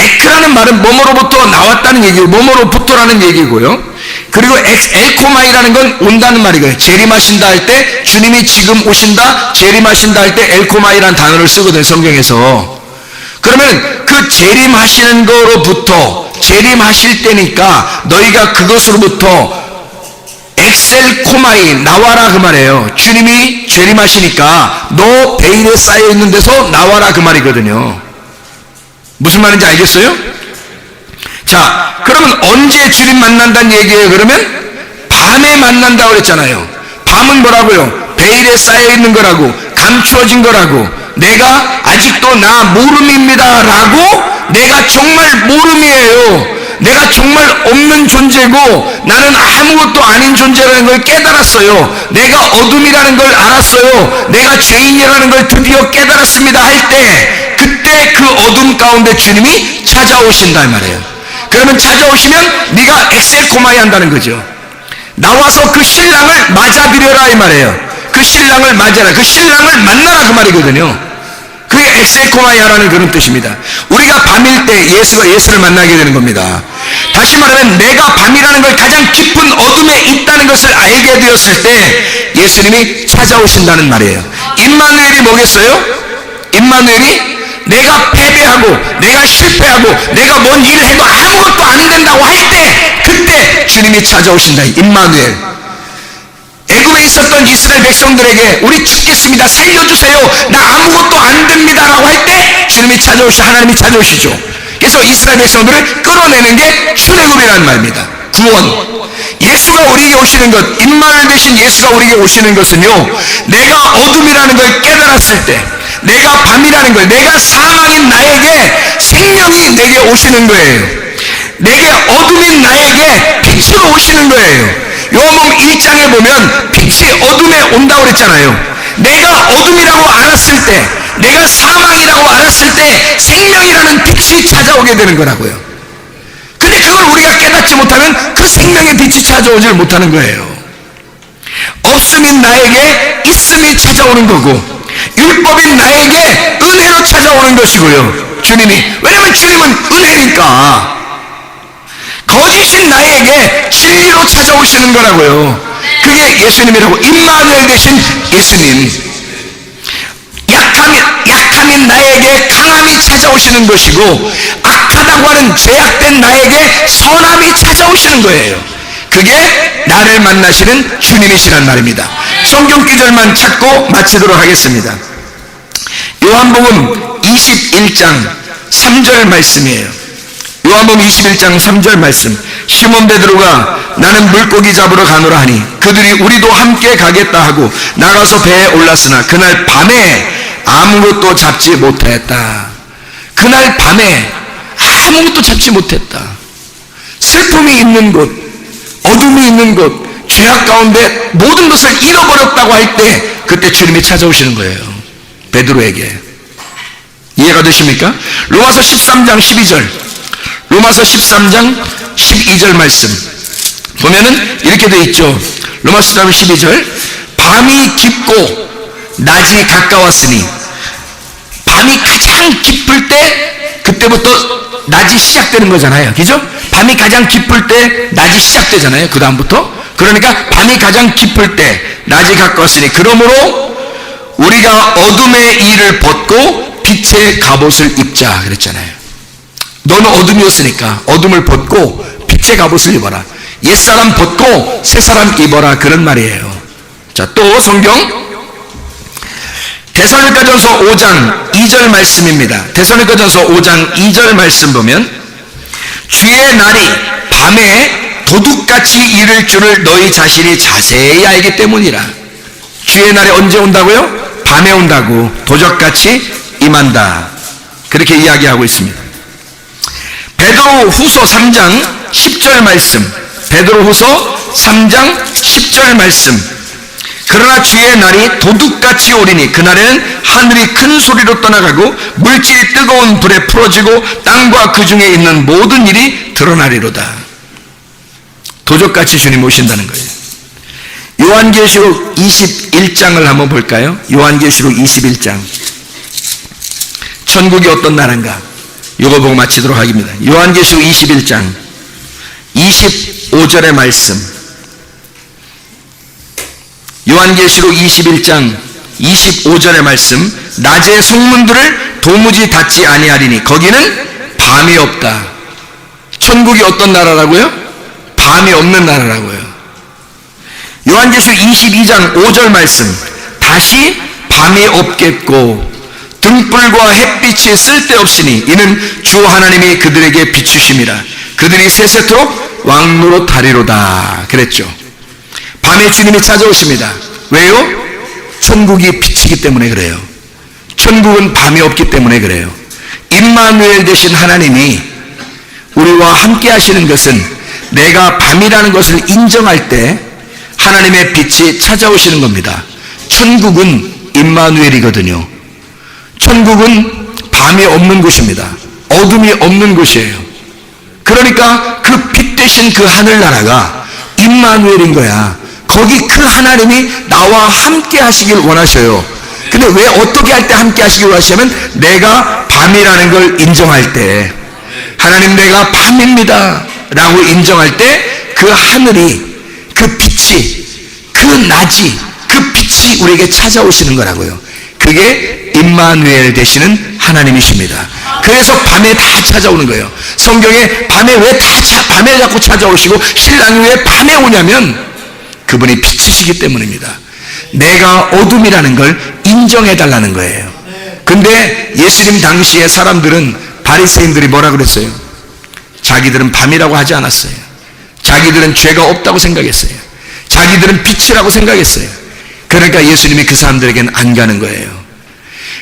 에크라는 말은 뭐뭐로부터 나왔다는 얘기고 뭐뭐로부터라는 얘기고요. 그리고 엘코마이라는 건 온다는 말이고요. 재림하신다 할 때 주님이 지금 오신다, 재림하신다 할 때 엘코마이라는 단어를 쓰거든요, 성경에서. 그러면 그 재림하시는 거로부터, 재림하실 때니까 너희가 그것으로부터 엑셀코마이, 나와라 그 말이에요. 주님이 재림하시니까 너 베일에 쌓여 있는 데서 나와라 그 말이거든요. 무슨 말인지 알겠어요? 자, 그러면 언제 주님 만난다는 얘기예요? 그러면 밤에 만난다고 그랬잖아요. 밤은 뭐라고요? 베일에 쌓여 있는 거라고, 감추어진 거라고, 내가 아직도 나 모름입니다 라고, 내가 정말 모름이에요, 내가 정말 없는 존재고 나는 아무것도 아닌 존재라는 걸 깨달았어요, 내가 어둠이라는 걸 알았어요, 내가 죄인이라는 걸 드디어 깨달았습니다 할 때, 그때 그 어둠 가운데 주님이 찾아오신다 이 말이에요. 그러면 찾아오시면 네가 엑셀코마이 한다는 거죠. 나와서 그 신랑을 맞아들여라 이 말이에요. 그 신랑을 맞아라, 그 신랑을 만나라 그 말이거든요. 그게 엑셀코마이 하라는 그런 뜻입니다. 우리가 밤일 때 예수가 예수를 만나게 되는 겁니다. 다시 말하면 내가 밤이라는 걸 가장 깊은 어둠에 있다는 것을 알게 되었을 때 예수님이 찾아오신다는 말이에요. 임마누엘이 뭐겠어요? 임마누엘이 내가 패배하고 내가 실패하고 내가 뭔 일을 해도 아무것도 안 된다고 할 때, 그때 주님이 찾아오신다. 임마누엘. 애굽에 있었던 이스라엘 백성들에게 우리 죽겠습니다, 살려주세요, 나 아무것도 안 됩니다 라고 할 때 주님이 하나님이 찾아오시죠. 그래서 이스라엘 백성들을 끌어내는 게 출애굽이라는 말입니다. 구원. 예수가 우리에게 오시는 것, 임마누엘 대신 예수가 우리에게 오시는 것은요, 내가 어둠이라는 걸 깨달았을 때, 내가 밤이라는 걸, 내가 사망인 나에게 생명이 내게 오시는 거예요. 내게 어둠인 나에게 빛으로 오시는 거예요. 요한복음 1장에 보면 빛이 어둠에 온다고 그랬잖아요. 내가 어둠이라고 알았을 때, 내가 사망이라고 알았을 때 생명이라는 빛이 찾아오게 되는 거라고요. 근데 그걸 우리가 깨닫지 못하면 그 생명의 빛이 찾아오질 못하는 거예요. 없음인 나에게 있음이 찾아오는 거고, 율법인 나에게 은혜로 찾아오는 것이고요. 주님이, 왜냐면 주님은 은혜니까. 거짓인 나에게 진리로 찾아오시는 거라고요. 그게 예수님이라고. 임마누엘 대신 예수님. 약함인 나에게 강함이 찾아오시는 것이고, 악하다고 하는 죄악된 나에게 선함이 찾아오시는 거예요. 그게 나를 만나시는 주님이시란 말입니다. 성경 구절만 찾고 마치도록 하겠습니다. 요한복음 21장 3절 말씀이에요. 요한복음 21장 3절 말씀. 시몬 베드로가 나는 물고기 잡으러 가노라 하니 그들이 우리도 함께 가겠다 하고 나가서 배에 올랐으나 그날 밤에 아무것도 잡지 못했다. 그날 밤에 아무것도 잡지 못했다. 슬픔이 있는 곳, 어둠이 있는 곳, 죄악 가운데 모든 것을 잃어버렸다고 할 때 그때 주님이 찾아오시는 거예요. 베드로에게. 이해가 되십니까? 로마서 13장 12절, 로마서 13장 12절 말씀 보면은 이렇게 되어 있죠. 로마서 13장 12절, 밤이 깊고 낮이 가까웠으니, 밤이 가장 깊을 때 그때부터 낮이 시작되는 거잖아요. 그죠? 밤이 가장 깊을 때 낮이 시작되잖아요. 그 다음부터. 그러니까 밤이 가장 깊을 때 낮이 가까웠으니 그러므로 우리가 어둠의 일을 벗고 빛의 갑옷을 입자 그랬잖아요. 너는 어둠이었으니까 어둠을 벗고 빛의 갑옷을 입어라. 옛사람 벗고 새사람 입어라, 그런 말이에요. 자, 또 성경 데살로니가전서 5장 2절 말씀입니다. 데살로니가전서 5장 2절 말씀 보면, 주의 날이 밤에 도둑같이 이를 줄을 너희 자신이 자세히 알기 때문이라. 주의 날이 언제 온다고요? 밤에 온다고, 도적같이 임한다, 그렇게 이야기하고 있습니다. 베드로 후서 3장 10절 말씀, 베드로 후서 3장 10절 말씀, 그러나 주의 날이 도둑같이 오리니 그날에는 하늘이 큰 소리로 떠나가고 물질이 뜨거운 불에 풀어지고 땅과 그 중에 있는 모든 일이 드러나리로다. 도적같이 주님 오신다는 거예요. 요한계시록 21장을 한번 볼까요? 요한계시록 21장. 천국이 어떤 나라인가? 이거 보고 마치도록 하겠습니다. 요한계시록 21장 25절의 말씀. 요한계시록 21장 25절의 말씀. 낮의 성문들을 도무지 닫지 아니하리니 거기는 밤이 없다. 천국이 어떤 나라라고요? 밤이 없는 나라라고요. 요한계시록 22장 5절 말씀. 다시 밤이 없겠고 등불과 햇빛이 쓸데없으니 이는 주 하나님이 그들에게 비추심이라. 그들이 세세토록 왕노릇 하리로다 그랬죠. 밤에 주님이 찾아오십니다. 왜요? 천국이 빛이기 때문에 그래요. 천국은 밤이 없기 때문에 그래요. 임마누엘 되신 하나님이 우리와 함께 하시는 것은 내가 밤이라는 것을 인정할 때 하나님의 빛이 찾아오시는 겁니다. 천국은 임마누엘이거든요. 천국은 밤이 없는 곳입니다. 어둠이 없는 곳이에요. 그러니까 그 빛 대신 그 하늘나라가 임마누엘인 거야. 거기 그 하나님이 나와 함께 하시길 원하셔요. 근데 왜 어떻게 할 때 함께 하시길 원하시냐면 내가 밤이라는 걸 인정할 때, 하나님 내가 밤입니다 라고 인정할 때 그 하늘이, 그 빛이, 그 낮이, 그 빛이 우리에게 찾아오시는 거라고요. 그게 임마누엘 되시는 하나님이십니다. 그래서 밤에 다 찾아오는 거예요. 성경에 밤에 왜 밤에 자꾸 찾아오시고 신랑이 왜 밤에 오냐면 그분이 빛이시기 때문입니다. 내가 어둠이라는 걸 인정해 달라는 거예요. 근데 예수님 당시에 사람들은, 바리새인들이 뭐라 그랬어요? 자기들은 밤이라고 하지 않았어요. 자기들은 죄가 없다고 생각했어요. 자기들은 빛이라고 생각했어요. 그러니까 예수님이 그 사람들에게는 안 가는 거예요.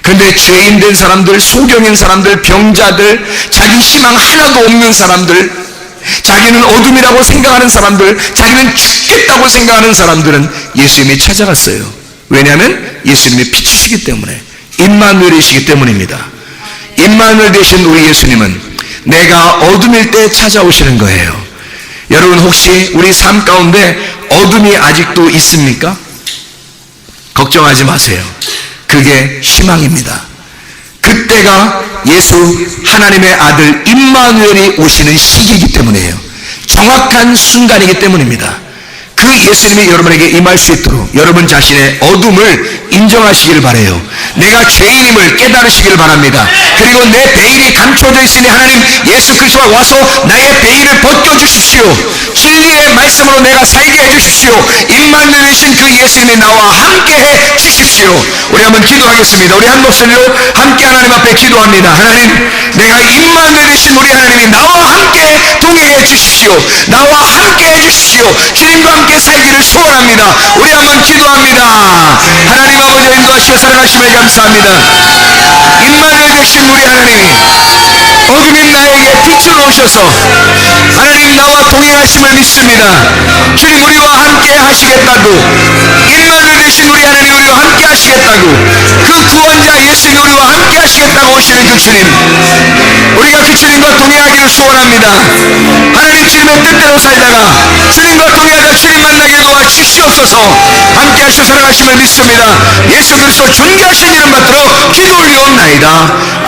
그런데 죄인 된 사람들, 소경인 사람들, 병자들, 자기 희망 하나도 없는 사람들, 자기는 어둠이라고 생각하는 사람들, 자기는 죽겠다고 생각하는 사람들은 예수님이 찾아갔어요. 왜냐하면 예수님이 빛이시기 때문에, 임마누엘이시기 때문입니다. 임마누엘 되신 우리 예수님은 내가 어둠일 때 찾아오시는 거예요. 여러분 혹시 우리 삶 가운데 어둠이 아직도 있습니까? 걱정하지 마세요. 그게 희망입니다. 그때가 예수 하나님의 아들 임마누엘이 오시는 시기이기 때문이에요. 정확한 순간이기 때문입니다. 그 예수님이 여러분에게 임할 수 있도록 여러분 자신의 어둠을 인정하시길 바라요. 내가 죄인임을 깨달으시길 바랍니다. 그리고 내 베일이 감춰져 있으니 하나님 예수 그리스도가 와서 나의 베일을 벗겨주십시오. 진리의 말씀으로 내가 살게 해주십시오. 임마누엘이신 그 예수님이 나와 함께해 주십시오. 우리 한번 기도하겠습니다. 우리 한 목소리로 함께 하나님 앞에 기도합니다. 하나님, 내가 임마누엘이신 우리 하나님이 나와 함께 동행해 주십시오. 나와 함께 해주십시오. 주님과 함께 살기를 소원합니다. 우리 한번 기도합니다. 하나님 아버지 인도하시고 사랑하심을 감사합니다. 임마누엘 되신 우리 하나님이 어둠인 나에게 빛으로 오셔서 하나님 나와 동행하심을 믿습니다. 주님 우리와 함께 하시겠다고, 임마누엘 되신 우리 하나님 우리와 함께 하시겠다고, 그 구원자 예수님 우리와 함께 하시겠다고 오시는 그 주님, 우리가 그 주님과 동행하기를 소원합니다. 하나님 주님의 뜻대로 살다가 주님과 동행하다 주님 만나게 도와 주시옵소서. 함께 하시고 살아가심을 믿습니다. 예수 그리스도 존귀하신 이름 받들어 기도 올리옵나이다.